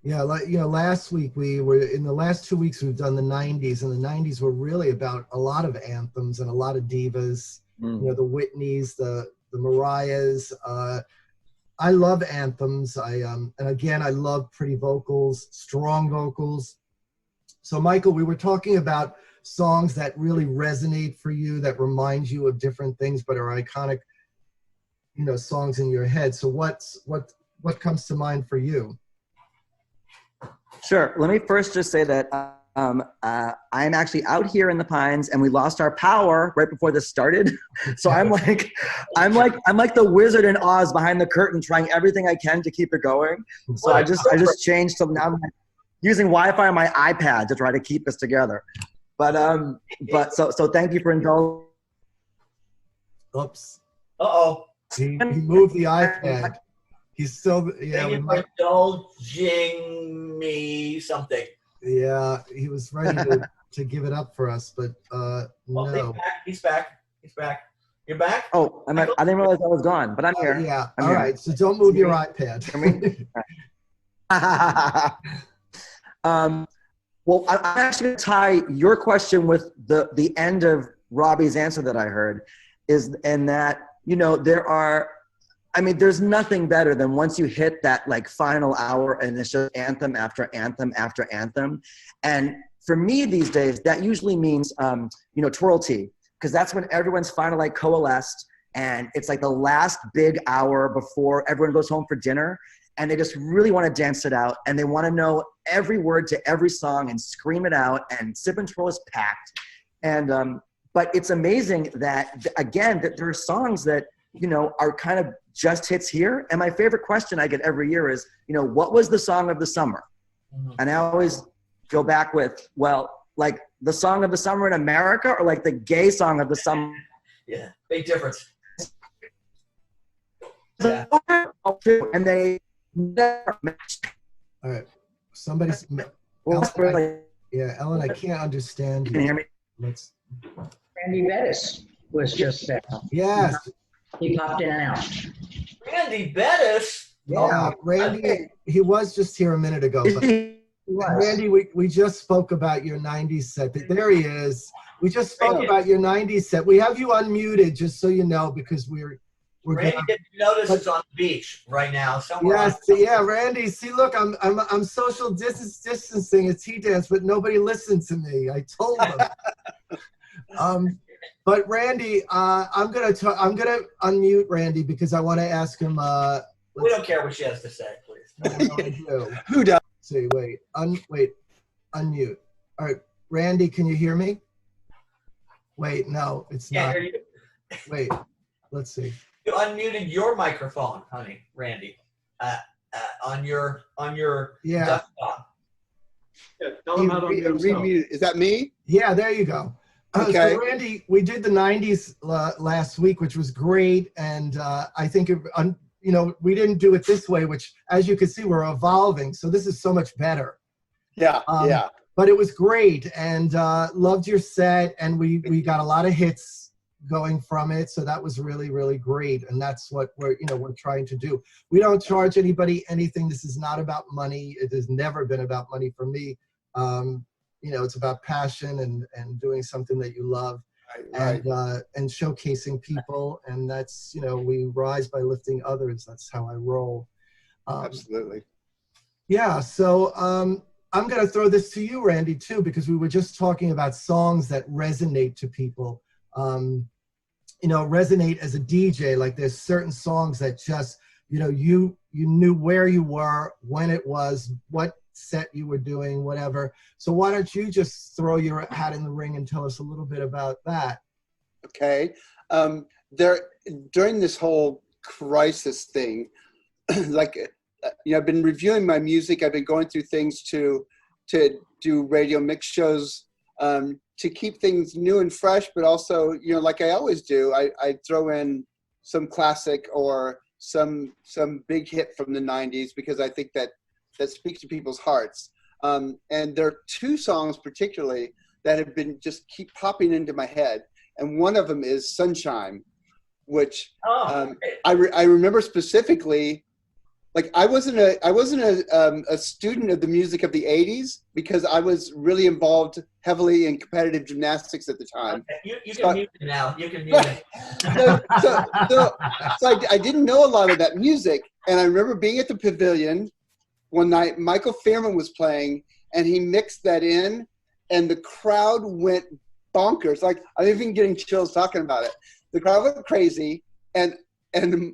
Yeah, last week in the last 2 weeks we've done the '90s, and the '90s were really about a lot of anthems and a lot of divas. The Whitneys, the Mariahs. I love anthems. And again, I love pretty vocals, strong vocals. So Michael, we were talking about songs that really resonate for you, that remind you of different things, but are iconic, songs in your head. So what comes to mind for you?
Sure. Let me first just say that I'm actually out here in the Pines, and we lost our power right before this started. So I'm like the Wizard in Oz behind the curtain, trying everything I can to keep it going. So I just changed. So now I'm using Wi-Fi on my iPad to try to keep us together. But so thank you for indulging.
Oops.
Uh-oh.
He moved the iPad. He's still,
Thank you for indulging me something.
Yeah, he was ready to give it up for us, but no.
He's back. You're back?
Oh, I didn't realize I was gone, but I'm here.
Yeah,
I'm
all
here.
right, so don't move your iPad.
Well, I'm actually going to tie your question with the end of Robbie's answer that I heard, there's nothing better than once you hit that like final hour and it's just anthem after anthem after anthem. And for me these days, that usually means, Twirl Tea, because that's when everyone's finally like coalesced and it's like the last big hour before everyone goes home for dinner, and they just really want to dance it out, and they want to know every word to every song and scream it out, and Sip and Twirl is packed. And but it's amazing that, again, that there are songs that, you know, are kind of just hits here. And my favorite question I get every year is, you know, what was the song of the summer? And I always go back with, well, like the song of the summer in America, or like the gay song of the summer?
Yeah, big difference. Yeah.
And they never match.
All right. Somebody's.
Well,
Yeah, Ellen, I can't understand
you can
you.
hear me?
Let's.
Randy Bettis was just there.
Yes.
He popped in and out.
Randy Bettis.
Yeah, Randy. He was just here a minute ago. But
He was.
Randy, we just spoke about your 90s set. There he is. We just spoke about your 90s set. We have you unmuted, just so you know, because we're
Randy,
gonna,
if you notice, is on the beach right now somewhere.
yes, yeah, Randy. See, look, I'm social distancing a tea dance, but nobody listened to me. I told them. But Randy, I'm gonna unmute Randy because I want to ask him.
We don't care what she has to say, please.
No, I do.
Who does?
See, wait, unmute. All right, Randy, can you hear me? Wait, no, it's
Can't
not.
hear you.
Wait, let's see.
You unmuted your microphone, honey, Randy, on your
Yeah.
desktop.
Yeah, tell him how to unmute himself.
Is that me?
Yeah, there you go.
Okay.
So Randy, we did the 90s last week, which was great, and I think you know, we didn't do it this way, which, as you can see, we're evolving. So this is so much better.
Yeah, yeah.
But it was great, and loved your set, and we got a lot of hits going from it. So that was really, really great, and that's what we're trying to do. We don't charge anybody anything. This is not about money. It has never been about money for me. You know, it's about passion and doing something that you love.
Right.
And showcasing people, and that's, you know, we rise by lifting others. That's how I roll.
Absolutely.
Yeah, so I'm going to throw this to you, Randy, too, because we were just talking about songs that resonate to people. You know, resonate as a DJ. Like there's certain songs that just, you know, you knew where you were, when it was, what set you were doing, whatever. So why don't you just throw your hat in the ring and tell us a little bit about that?
Okay. During this whole crisis thing, like, you know, I've been reviewing my music. I've been going through things to do radio mix shows, to keep things new and fresh, but also, you know, like I always do, I throw in some classic or some big hit from the 90s, because I think that speaks to people's hearts. And there are two songs particularly that have been just keep popping into my head. And one of them is Sunshine, which I remember specifically. Like I wasn't a student of the music of the 80s, because I was really involved heavily in competitive gymnastics at the time.
Okay. You can mute it now. You can mute it.
So I didn't know a lot of that music. And I remember being at the Pavilion one night, Michael Fairman was playing, and he mixed that in, and the crowd went bonkers. Like, I'm even getting chills talking about it. The crowd went crazy, and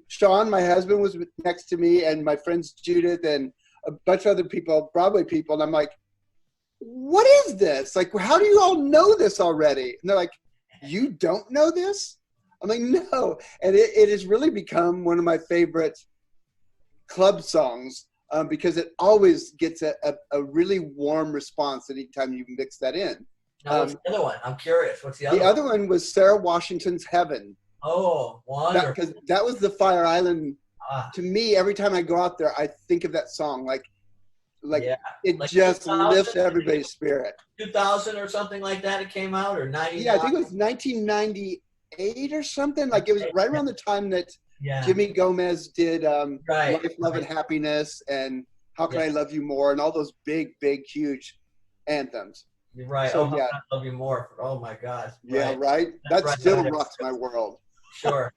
Sean, my husband, was next to me, and my friends Judith and a bunch of other people, Broadway people, and I'm like, what is this? Like, how do you all know this already? And they're like, you don't know this? I'm like, no. And it has really become one of my favorite club songs, because it always gets a really warm response anytime you mix that in.
Now, what's the other one? I'm curious. What's the other
The
one?
other one was Sarah Washington's Heaven.
Oh, wonderful.
Because that was the Fire Island. To me, every time I go out there, I think of that song. Like
Yeah.
it
Like
just
2000?
lifts everybody's spirit.
2000 or something like that it came out, or 99?
Yeah, I think it was 1998 or something. Like it was right around the time that
Yeah.
Jimmy Gomez did
Right.
Life, Love, and Happiness and How Can I Love You More, and all those big, huge anthems.
You're right.
So,
Oh, How
yeah.
Can I Love You More. Oh, my God.
Yeah, right?
That's
That
right.
still rocks my world.
Sure.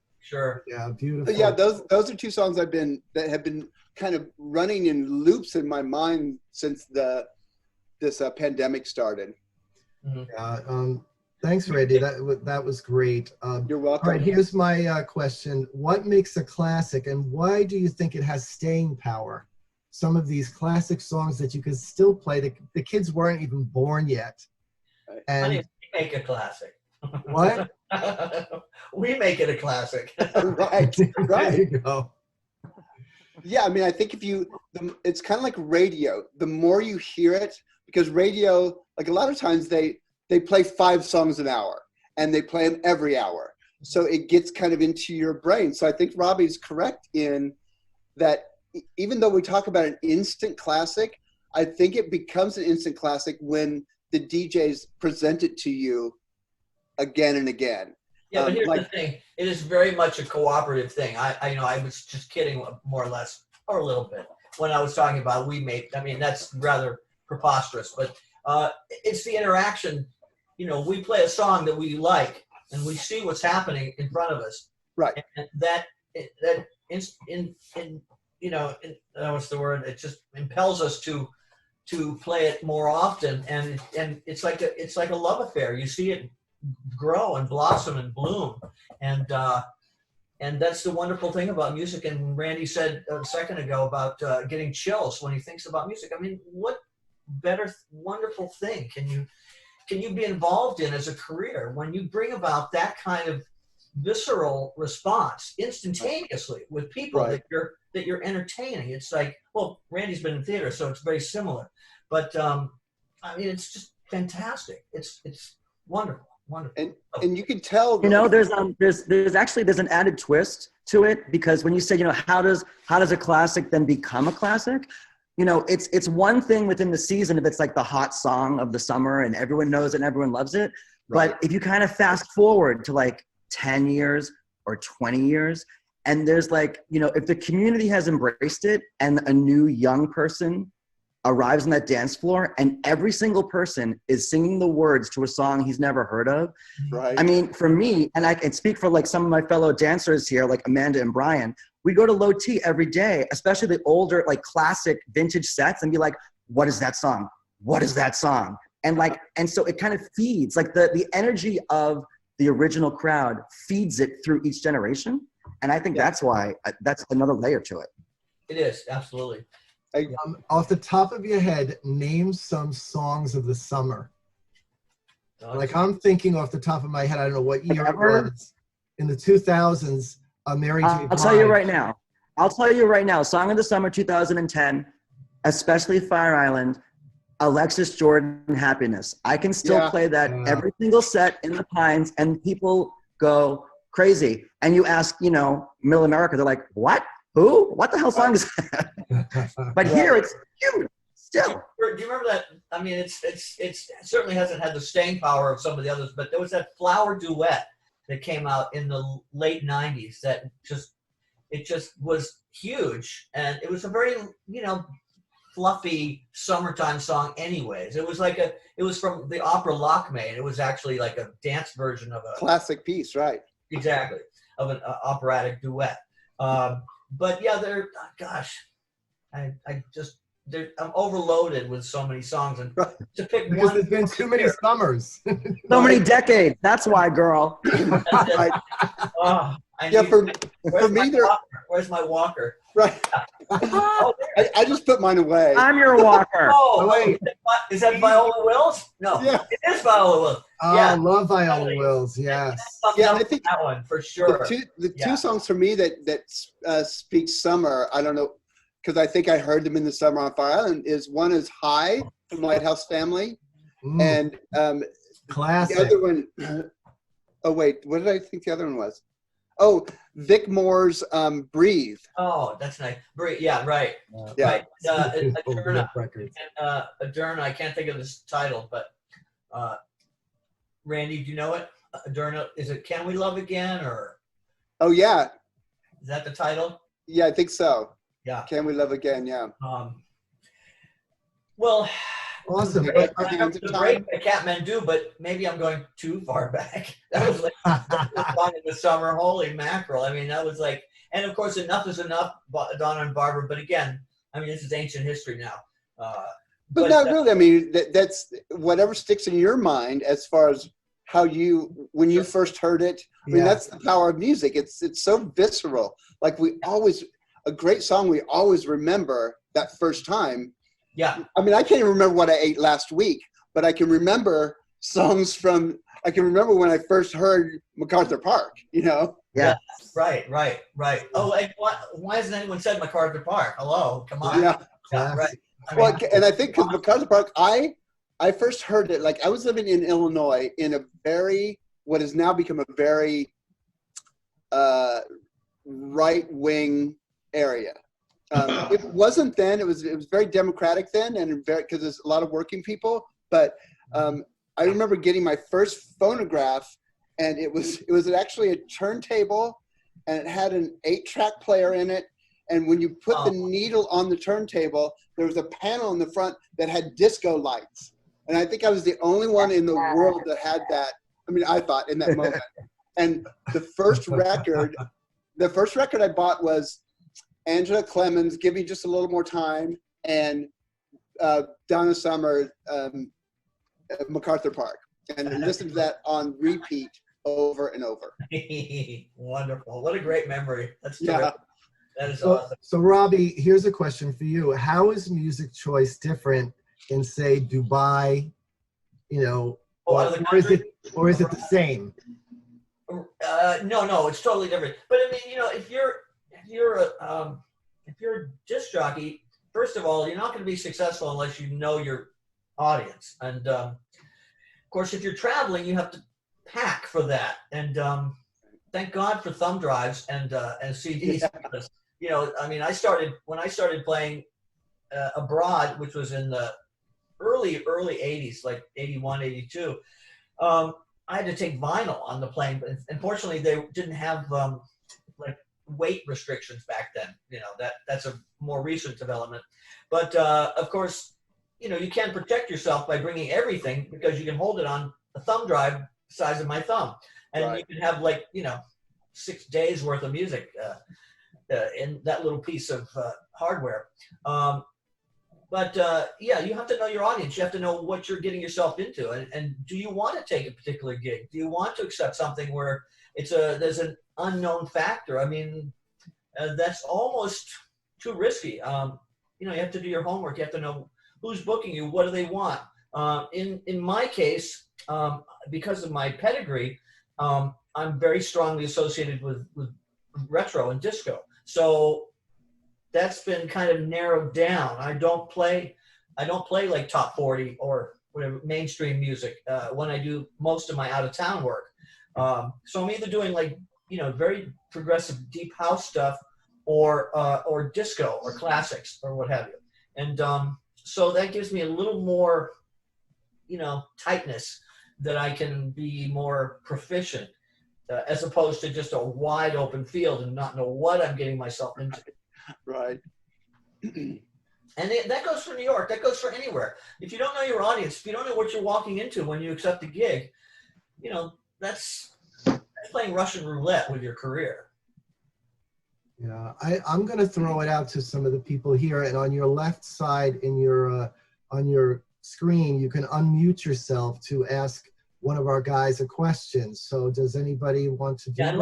Yeah, beautiful.
But yeah, those are two songs that have been kind of running in loops in my mind since this pandemic started.
Mhm.
Yeah, Thanks, Randy. That was great.
You're
All
welcome.
right, here's my question. What makes a classic, and why do you think it has staying power? Some of these classic songs that you can still play. The kids weren't even born yet.
Honey,
And
we make a classic.
what?
We make it a classic.
Right,
There
right.
you go.
Yeah, I mean, I think it's kind of like radio. The more you hear it, because radio, like a lot of times they play 5 songs an hour, and they play them every hour. So it gets kind of into your brain. So I think Robbie's correct in that even though we talk about an instant classic, I think it becomes an instant classic when the DJs present it to you again and again.
Yeah, but here's the thing. It is very much a cooperative thing. I was just kidding more or less, or a little bit, when I was talking about we make. I mean, that's rather preposterous, but it's the interaction. You know, we play a song that we like, and we see what's happening in front of us.
Right.
And what's the word? It just impels us to play it more often, and it's like a love affair. You see it grow and blossom and bloom, and that's the wonderful thing about music. And Randy said a second ago about getting chills when he thinks about music. I mean, what better wonderful thing can you be involved in as a career when you bring about that kind of visceral response instantaneously with people
Right.
that you're entertaining? It's like, well, Randy's been in theater, so it's very similar, but I mean, it's just fantastic. It's wonderful. Wonderful.
And you can tell,
You know, there's an added twist to it, because when you say, you know, how does a classic then become a classic? You know, it's one thing within the season if it's like the hot song of the summer and everyone knows it and everyone loves it.
Right.
But if you kind of fast forward to like 10 years or 20 years, and there's like, you know, if the community has embraced it and a new young person arrives on that dance floor and every single person is singing the words to a song he's never heard of.
right.
I mean, for me, and I can speak for like some of my fellow dancers here, like Amanda and Brian, we go to Low T every day, especially the older, like classic vintage sets, and be like, what is that song? What is that song? And like, and so it kind of feeds, like the energy of the original crowd feeds it through each generation. And I think that's why, that's another layer to it.
It is, absolutely.
Off the top of your head, name some songs of the summer. Like I'm thinking off the top of my head, I don't know what year it was. In the 2000s, Mary J. Blige.
I'll tell you right now, Song of the Summer 2010, especially Fire Island, Alexis Jordan, Happiness. I can still play that every single set in the Pines, and people go crazy. And you ask, you know, Middle America, they're like, what? Who? What the hell song is that? But here it's huge still.
Do you remember that? I mean, it certainly hasn't had the staying power of some of the others, but there was that Flower duet that came out in the late 90s that just was huge. And it was a very, you know, fluffy summertime song anyways. It was from the opera Lakme, and it was actually like a dance version of a
classic piece, right?
Exactly, of an operatic duet. But yeah, I'm overloaded with so many songs, and to pick
Because
one.
there's been too many summers.
So many decades. That's why, girl.
Where's my walker?
Right. I just put mine away.
I'm your walker.
Oh, wait. Is that Viola Wills? No, it is Viola Wills.
I love Viola Wills. Yes.
Yeah, I think
that one for sure.
The two songs for me that speak summer, I don't know, because I think I heard them in the summer on Fire Island. One is High from Lighthouse Family, and
classic.
the other one. Oh wait, what did I think the other one was? Oh, Vic Moore's Breathe.
Oh, that's nice. Breathe. Yeah, right.
Yeah.
Right. Adurna. I can't think of this title, but Randy, do you know it? Adurna. Is it Can We Love Again, or?
Oh yeah.
Is that the title?
Yeah, I think so.
Yeah.
Can We Love Again? Yeah.
Well.
Awesome.
Great by Kathmandu, but maybe I'm going too far back. That was like song in the summer. Holy mackerel! I mean, that was like, and of course, Enough Is Enough, Donna and Barbara. But again, I mean, this is ancient history now.
But not really. I mean, that's whatever sticks in your mind as far as how you, when you first heard it. I mean, that's the power of music. It's so visceral. Like a great song, we always remember that first time.
Yeah.
I mean, I can't even remember what I ate last week, but I can remember songs I can remember when I first heard MacArthur Park, you know?
Yeah.
Right. Oh, and why hasn't anyone said MacArthur Park? Hello, come on.
Yeah.
Right.
Well, and I think because MacArthur Park, I first heard it, like I was living in Illinois in what has now become a very right-wing area. It wasn't then, it was very democratic then, and because there's a lot of working people, but I remember getting my first phonograph, and it was actually a turntable, and it had an 8-track player in it. And when you put the needle on the turntable, there was a panel in the front that had disco lights. And I think I was the only one in the world that had that. I mean, I thought in that moment. And the first record I bought was Angela Clemens, Give Me Just a Little More Time, and Donna Summer, MacArthur Park. And I listened to that on repeat over and over.
Wonderful. What a great memory. That's terrific. That is awesome.
So Robbie, here's a question for you. How is music choice different in, say, Dubai, you know, or is it the same?
No, it's totally different. But I mean, you know, if you're a disc jockey, first of all, you're not going to be successful unless you know your audience. And of course, if you're traveling, you have to pack for that. And thank God for thumb drives and CDs. Because, you know, I mean, when I started playing abroad, which was in the early 80s, like 81, 82, I had to take vinyl on the plane. But unfortunately, they didn't have like weight restrictions back then. You know, that's a more recent development. But of course, you know, you can't protect yourself by bringing everything, because you can hold it on a thumb drive the size of my thumb. And you can have, like, you know, 6 days worth of music in that little piece of hardware. But yeah, you have to know your audience. You have to know what you're getting yourself into. And do you want to take a particular gig? Do you want to accept something where there's an unknown factor? I mean, that's almost too risky. You know, you have to do your homework. You have to know who's booking you. What do they want? In my case, because of my pedigree, I'm very strongly associated with retro and disco. So that's been kind of narrowed down. I don't play like top 40 or whatever mainstream music when I do most of my out of town work. So I'm either doing, like, you know, very progressive deep house stuff or disco or classics or what have you. And so that gives me a little more, you know, tightness that I can be more proficient as opposed to just a wide open field and not know what I'm getting myself into.
Right.
And that goes for New York. That goes for anywhere. If you don't know your audience, if you don't know what you're walking into when you accept a gig, you know, that's playing Russian roulette with your career.
Yeah, I'm going to throw it out to some of the people here. And on your left side in your on your screen, you can unmute yourself to ask one of our guys a question. So does anybody want to do that?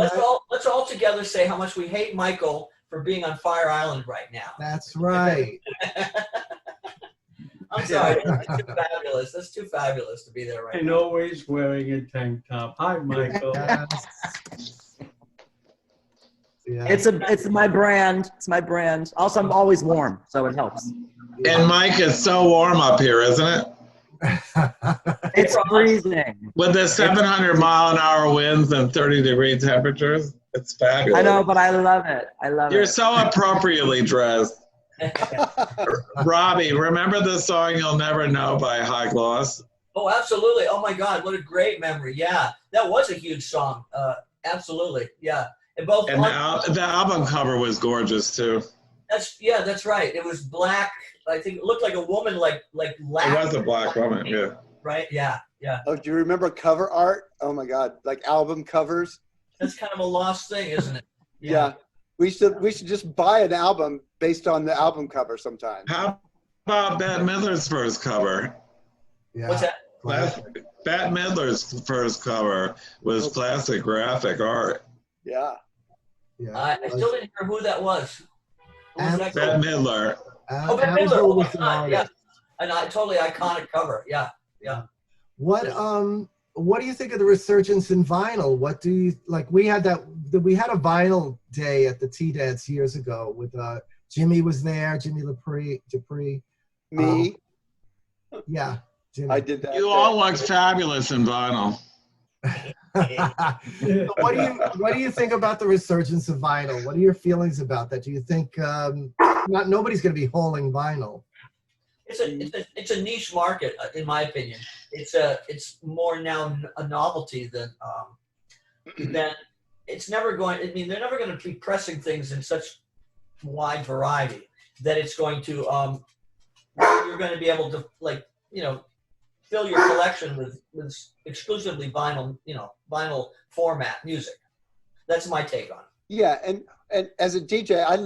Let's all together say how much we hate Michael for being on Fire Island right now.
That's right.
I'm sorry. That's too fabulous. That's too fabulous to be there right now.
And always wearing a tank top. Hi, Michael.
Yeah.
It's my brand. It's my brand. Also, I'm always warm, so it helps.
And Mike, it's so warm up here, isn't it?
It's freezing.
With the 700-mile-an-hour winds and 30-degree temperatures, it's fabulous.
I know, but I love it. I love it.
You're so appropriately dressed. Robbie, remember the song You'll Never Know by High Gloss?
Oh, absolutely. Oh, my God. What a great memory. Yeah, that was a huge song. Absolutely. Yeah. And
the album cover was gorgeous, too.
That's right. It was black. I think it looked like a woman, like laughing.
It was a black woman, yeah.
Right? Yeah.
Oh, do you remember cover art? Oh, my God. Like album covers?
That's kind of a lost thing, isn't it?
Yeah. We should just buy an album based on the album cover sometime.
How about Bette Midler's first cover?
Yeah.
What's that?
Bette Midler's first cover was classic graphic art.
Yeah.
Yeah.
I still didn't hear who that was. Who was that?
Bette Midler.
Oh, Bette Midler. Oh my God, yeah. And totally iconic cover. Yeah, yeah.
What do you think of the resurgence in vinyl? What do you like? We had a vinyl day at the Tea Dance years ago with Jimmy was there, Jimmy Dupree.
Me?
Yeah, Jimmy.
I did that.
You all look fabulous in vinyl.
What do you think about the resurgence of vinyl? What are your feelings about that? Do you think nobody's going to be hauling vinyl?
It's a niche market, in my opinion. It's more now a novelty than it's never going. I mean, they're never going to be pressing things in such wide variety that it's going to you're going to be able to fill your collection with exclusively vinyl format music. That's my take on it.
Yeah, and as a DJ, I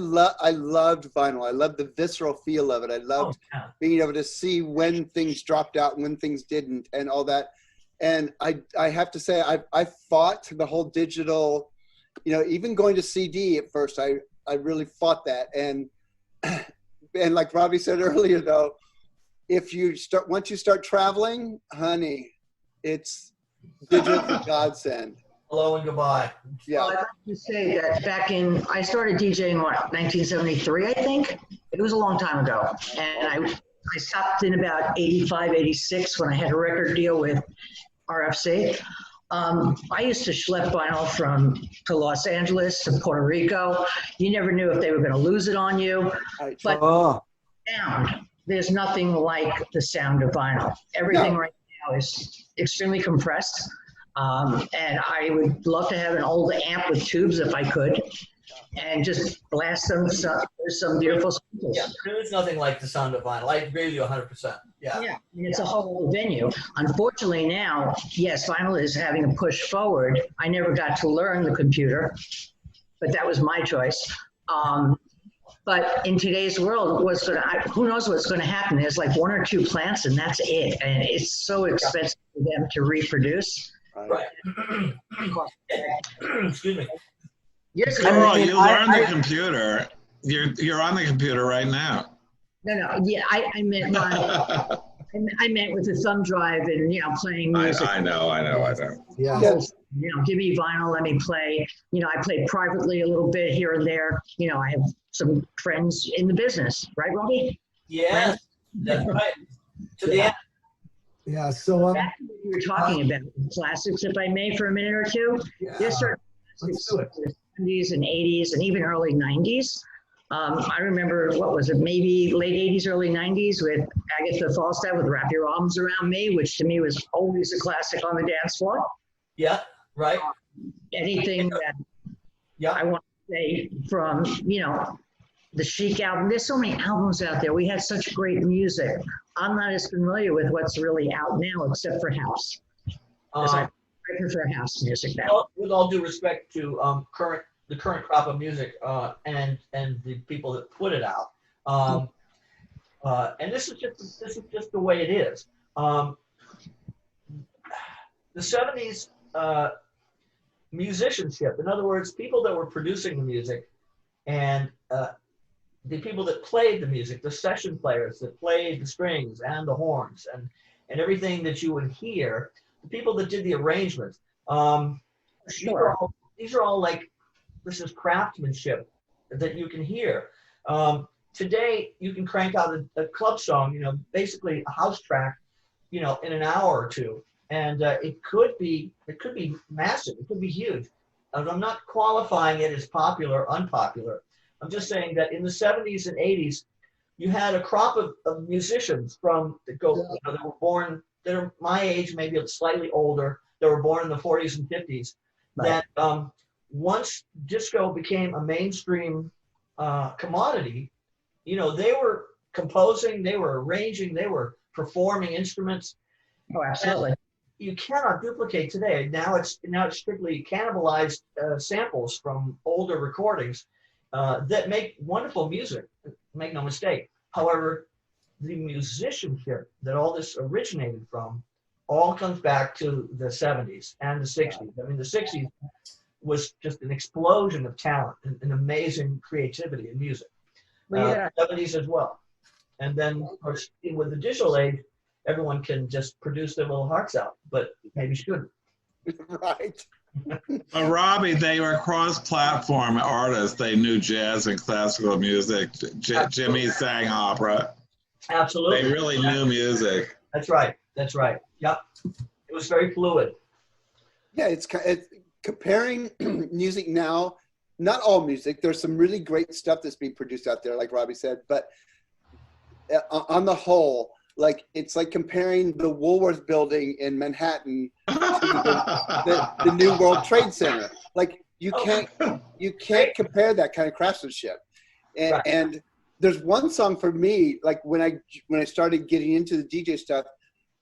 loved vinyl. I loved the visceral feel of it. I loved being able to see when things dropped out and when things didn't and all that. And I have to say, I fought the whole digital, even going to CD at first, I really fought that. And like Robbie said earlier, though, once you start traveling, honey, it's digital godsend.
Hello and goodbye.
Yeah.
Well, I'd like to say that I started DJing, 1973, I think? It was a long time ago. And I stopped in about 85, 86 when I had a record deal with RFC. I used to schlep vinyl to Los Angeles to Puerto Rico. You never knew if they were going to lose it on you. But sound, there's nothing like the sound of vinyl. Everything right now is extremely compressed. And I would love to have an old amp with tubes if I could, and just blast them. There's some beautiful samples.
Yeah, there's nothing like the sound of vinyl. I agree with you 100%. Yeah.
Yeah, it's a whole venue. Unfortunately now, yes, vinyl is having a push forward. I never got to learn the computer, but that was my choice. But in today's world, who knows what's going to happen? There's like one or two plants, and that's it. And it's so expensive for them to reproduce.
Right. Excuse me.
Years
Carl,
ago,
you learned the computer. You're on the computer right now.
No. Yeah, I meant I meant with the thumb drive and playing music.
I know.
Yeah.
Give me vinyl, let me play. I play privately a little bit here and there. I have some friends in the business, right, Robbie?
Yeah, that's right. To the end.
Yeah. So
back to what you were talking about classics, if I may, for a minute or two.
Yeah.
There's certain classics in the 70s and 80s and even early 90s. I remember, what was it, maybe late 80s, early 90s with Agatha Falstaff with Wrap Your Arms Around Me, which to me was always a classic on the dance floor.
Yeah, right.
Anything that I want to say from, the Chic album. There's so many albums out there. We had such great music. I'm not as familiar with what's really out now except for house. I prefer house music now.
Well, with all due respect to the current crop of music and the people that put it out, and this is just the way it is. The 70s musicianship, in other words, people that were producing the music and the people that played the music, the session players that played the strings and the horns and everything that you would hear, the people that did the arrangements.
Sure.
These are all like, this is craftsmanship that you can hear. Today, you can crank out a club song, basically a house track, in an hour or two. And it could be massive. It could be huge. I'm not qualifying it as popular or unpopular. I'm just saying that in the 70s and 80s, you had a crop of musicians that were born, that are my age, maybe slightly older, that were born in the 40s and 50s, right. That once disco became a mainstream commodity, they were composing, they were arranging, they were performing instruments.
Oh, absolutely.
And you cannot duplicate today. Now it's strictly cannibalized samples from older recordings that make wonderful music. Make no mistake. However, the musicianship that all this originated from all comes back to the 70s and the 60s. I mean, the 60s was just an explosion of talent and amazing creativity in music.
Well, yeah.
70s as well. And then, of course, with the digital age, everyone can just produce their little hearts out, but maybe shouldn't.
Right.
Robbie, they were cross-platform artists. They knew jazz and classical music. Jimmy sang opera.
Absolutely.
They really knew music.
That's right. That's right. Yep. It was very fluid.
Yeah, it's comparing music now. Not all music. There's some really great stuff that's being produced out there, like Robbie said. But on the whole, like it's like comparing the Woolworth building in Manhattan to the New World Trade Center. Like you can't compare that kind of craftsmanship. And there's one song for me, like when I started getting into the DJ stuff,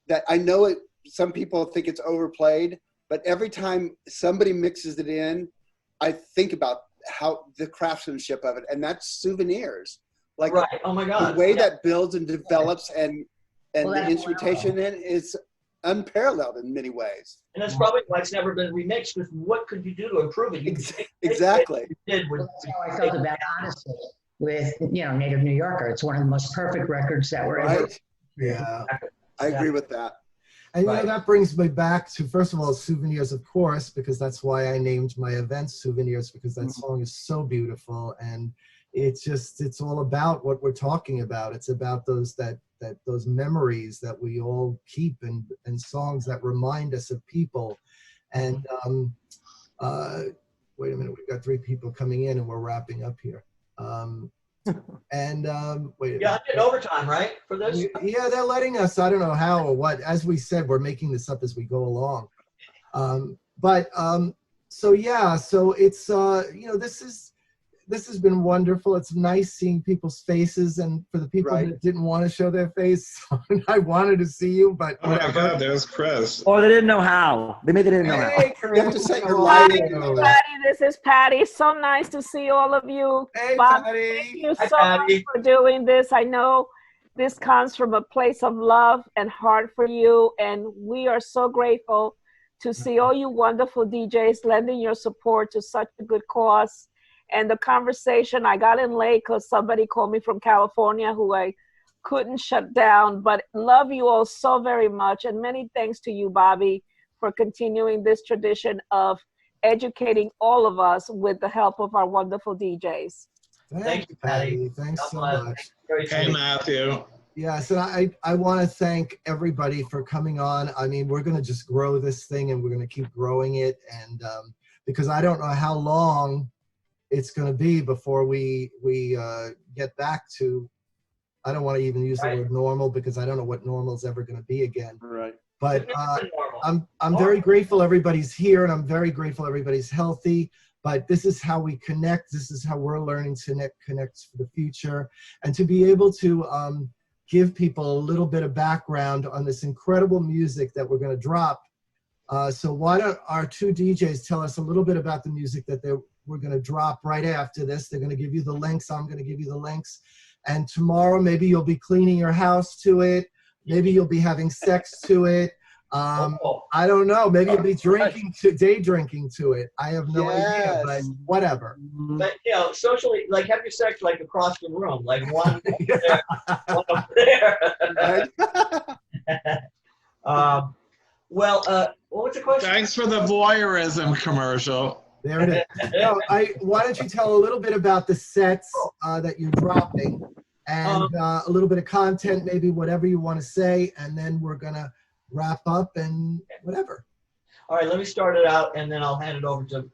that I know it. Some people think it's overplayed, but every time somebody mixes it in, I think about how the craftsmanship of it, and that's Souvenirs. Like,
right. Oh my God.
The way that builds and develops and
Well,
the
that's
instrumentation in is unparalleled in many ways.
And that's probably why it's never been remixed, because what could you do to improve it?
Exactly.
You did with,
That's how I felt about Odyssey with, Native New Yorker. It's one of the most perfect records that were ever.
Right?
Yeah.
I agree with that.
And that brings me back to, first of all, Souvenirs, of course, because that's why I named my event Souvenirs, because that song is so beautiful. And it's all about what we're talking about. It's about those memories that we all keep and songs that remind us of people. And wait a minute, we've got 3 people coming in and we're wrapping up here. Wait.
yeah, I did overtime, right? For this?
Yeah, they're letting us. I don't know how or what. As we said, we're making this up as we go along. So it's this has been wonderful. It's nice seeing people's faces, and for the people that didn't want to show their face, I wanted to see you, but
oh my God, there's Chris.
Or they didn't know how. They didn't know how.
You have to set your
Hi,
lighting.
everybody. This is Patty. So nice to see all of you.
Hey,
Bob,
Patty.
thank you
Hi,
so
Patty.
much for doing this. I know this comes from a place of love and heart for you, and we are so grateful to see all you wonderful DJs lending your support to such a good cause. And the conversation, I got in late because somebody called me from California who I couldn't shut down, but love you all so very much. And many thanks to you, Bobby, for continuing this tradition of educating all of us with the help of our wonderful DJs.
Thank you, Patty.
Thanks
God
so
bless.
much.
Very
Hey,
sweet.
Matthew.
Yes, and I want to thank everybody for coming on. I mean, we're going to just grow this thing, and we're going to keep growing it. And because I don't know how long it's going to be before we get back to, I don't want to even use the word normal, because I don't know what normal is ever going to be again.
Right.
But I'm very grateful everybody's here, and I'm very grateful everybody's healthy. But this is how we connect. This is how we're learning to connect for the future, and to be able to give people a little bit of background on this incredible music that we're going to drop. So why don't our 2 DJs tell us a little bit about the music that we're going to drop right after this. They're going to give you the links. I'm going to give you the links. And tomorrow, maybe you'll be cleaning your house to it. Maybe you'll be having sex to it. I don't know. Maybe you'll be day drinking to it. I have no idea, but whatever.
But, socially, like, have your sex, like, across the room. Like, one there, one over there. What was the question?
Thanks for the voyeurism commercial.
There it is. No, why don't you tell a little bit about the sets that you're dropping, and a little bit of content, maybe whatever you want to say, and then we're going to wrap up and whatever.
All right, let me start it out, and then I'll hand it over to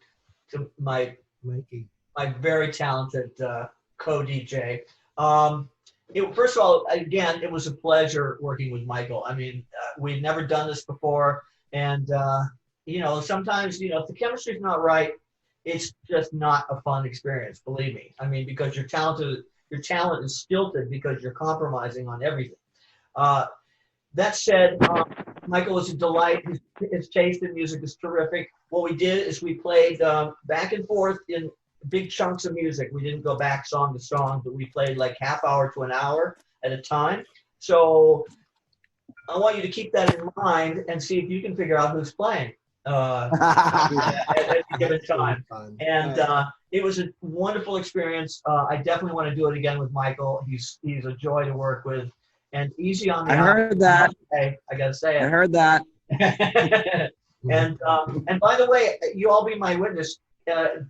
my
Mikey,
my very talented co-DJ. First of all, again, it was a pleasure working with Michael. I mean, we'd never done this before, and sometimes, if the chemistry's not right, it's just not a fun experience, believe me. I mean, because your talent is stilted because you're compromising on everything. That said, Michael was a delight. His taste in music is terrific. What we did is we played back and forth in big chunks of music. We didn't go back song to song, but we played like half hour to an hour at a time. So I want you to keep that in mind and see if you can figure out who's playing at any given time. And it was a wonderful experience. I definitely want to do it again with Michael. He's a joy to work with, and easy on the.
I heard that.
I gotta say it.
I heard that.
And by the way, you all be my witness.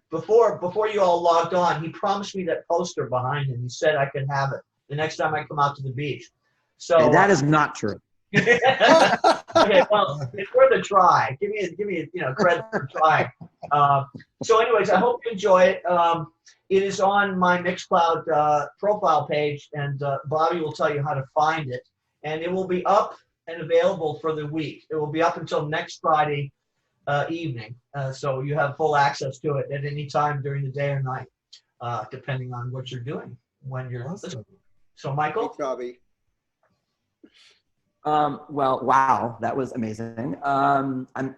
Before you all logged on, he promised me that poster behind him. He said I could have it the next time I come out to the beach. So
and that is not true.
Okay, well, it's worth a try. Give me credit for trying. So anyways, I hope you enjoy it. It is on my Mixcloud profile page, and Bobby will tell you how to find it. And it will be up and available for the week. It will be up until next Friday evening. So you have full access to it at any time during the day or night, depending on what you're doing when you're listening. So Michael?
Thanks, Robbie.
Well, wow, that was amazing.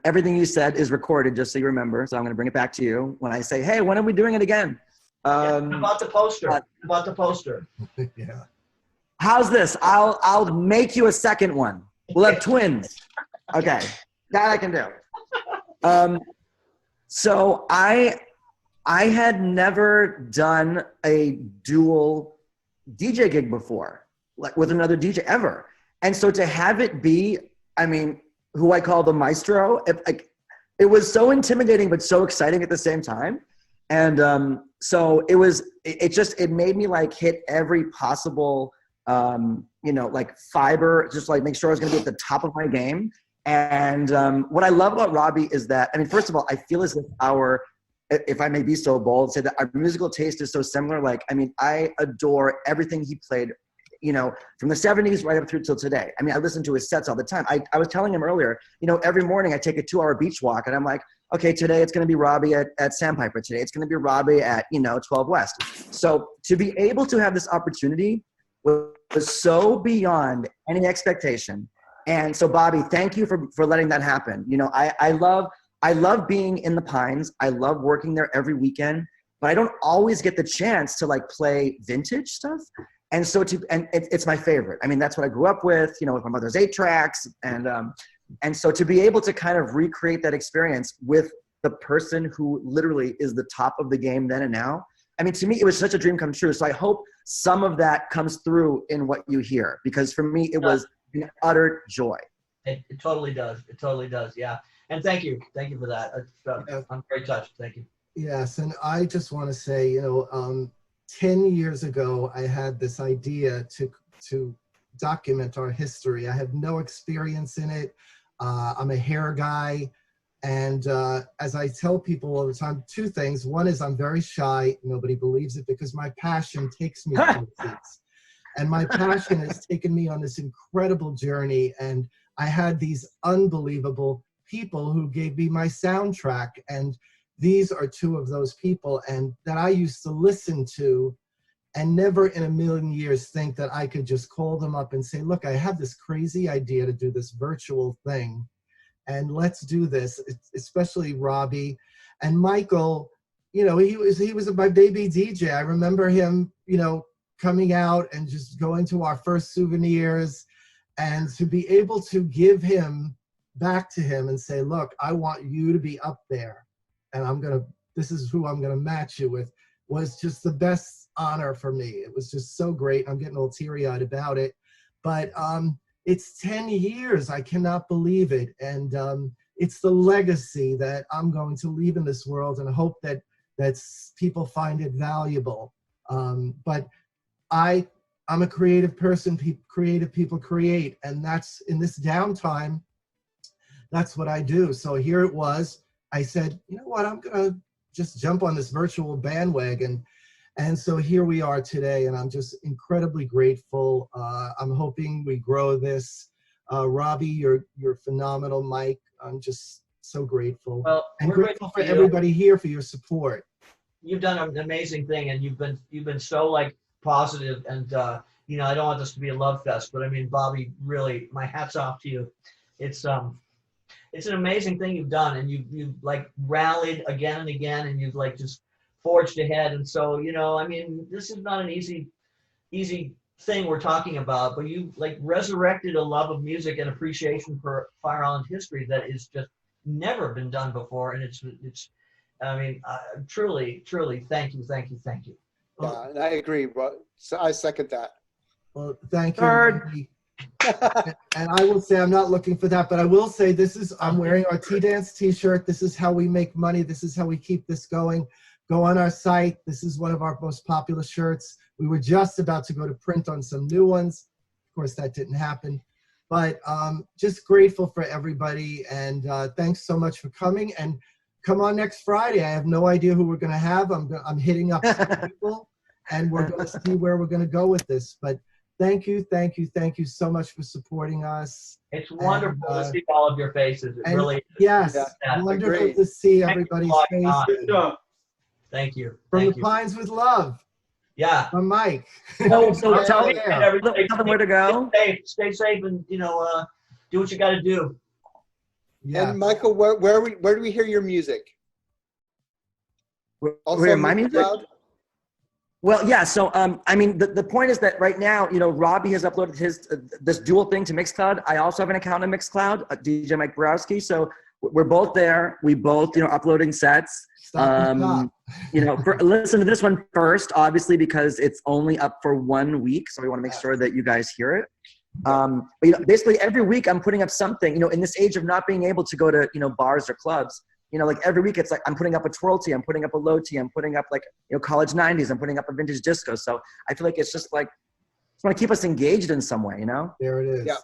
Everything you said is recorded, just so you remember. So I'm going to bring it back to you when I say, hey, when are we doing it again?
About the poster.
Yeah.
How's this? I'll make you a second one. We'll have twins. Okay, that I can do. So I had never done a dual DJ gig before, like with another DJ ever. And so to have it be, I mean, who I call the maestro, it was so intimidating, but so exciting at the same time. And so it made me like hit every possible, like fiber, just like make sure I was going to be at the top of my game. And what I love about Robbie is that, I mean, first of all, I feel as if if I may be so bold, say that our musical taste is so similar. Like, I mean, I adore everything he played, from the 70s right up through till today. I mean, I listen to his sets all the time. I was telling him earlier, every morning I take a 2-hour beach walk and I'm like, okay, today it's going to be Robbie at Sandpiper. Today it's going to be Robbie at, 12 West. So to be able to have this opportunity was so beyond any expectation. And so Bobby, thank you for letting that happen. I love being in the Pines. I love working there every weekend, but I don't always get the chance to like play vintage stuff. And so it's my favorite. I mean, that's what I grew up with, with my mother's 8 tracks. And so to be able to kind of recreate that experience with the person who literally is the top of the game then and now, I mean, to me, it was such a dream come true. So I hope some of that comes through in what you hear, because for me, it was an utter joy.
It totally does. It totally does. Yeah. And thank you. Thank you for that. I'm very touched. Thank you.
Yes. And I just want to say, 10 years ago, I had this idea to document our history. I have no experience in it. I'm a hair guy. And as I tell people all the time, 2 things. One is I'm very shy. Nobody believes it because my passion takes me to places. And my passion has taken me on this incredible journey. And I had these unbelievable people who gave me my soundtrack. And these are 2 of those people, and that I used to listen to and never in a million years think that I could just call them up and say, look, I have this crazy idea to do this virtual thing, and let's do this, especially Robbie. And Michael, he was my baby DJ. I remember him, coming out and just going to our first souvenirs, and to be able to give him back to him and say, look, I want you to be up there. And this is who I'm gonna match you with, was just the best honor for me. It was just so great. I'm getting all teary-eyed about it. But it's 10 years, I cannot believe it. And it's the legacy that I'm going to leave in this world, and I hope that people find it valuable. But I'm a creative person, creative people create, and that's, in this downtime, that's what I do. So here it was. I said, you know what, I'm going to just jump on this virtual bandwagon. And so here we are today, and I'm just incredibly grateful. I'm hoping we grow this. Robbie, you're phenomenal. Mike, I'm just so grateful.
Well,
and grateful for everybody here for your support.
You've done an amazing thing, and you've been so like positive, and I don't want this to be a love fest, but I mean, Bobby, really, my hat's off to you. It's an amazing thing you've done, and you've like rallied again and again, and you've like just forged ahead. And so, I mean, this is not an easy thing we're talking about, but you like resurrected a love of music and appreciation for Fire Island history that is just never been done before. And it's, I mean, truly, thank you.
Yeah, and I agree. So I second that.
Well, thank you.
Third.
Wendy. And I will say I'm not looking for that, but I will say I'm wearing our T-Dance t-shirt. This is how we make money. This is how we keep this going. Go on our site. This is one of our most popular shirts. We were just about to go to print on some new ones. Of course, that didn't happen. But just grateful for everybody. And thanks so much for coming. And come on next Friday. I have no idea who we're going to have. I'm hitting up some people, and we're going to see where we're going to go with this. But thank you so much for supporting us.
It's wonderful to see all of your faces. It really is.
Yes,
Yeah,
wonderful
agreed.
to see everybody's faces.
Thank you.
From
Thank
the
you.
Pines with Love.
Yeah.
From Mike.
So tell
Yeah.
them where to go.
Stay safe, and do what you got to do.
Yeah.
And Michael, where do we hear your music? Also
Where, my music?
Mixcloud?
Well, yeah. So, I mean, the point is that right now, Robbie has uploaded his this dual thing to Mixcloud. I also have an account on Mixcloud, DJ Mike Borowski. So we're both there. We both, uploading sets.
Stop.
Listen to this one first, obviously, because it's only up for 1 week. So we want to make sure that you guys hear it. But basically every week I'm putting up something. In this age of not being able to go to bars or clubs. Like every week it's like I'm putting up a twirl tee, I'm putting up a low tee, I'm putting up college 90s, I'm putting up a vintage disco. So I feel like it's just like, just want to keep us engaged in some way,
There it is.
Yeah.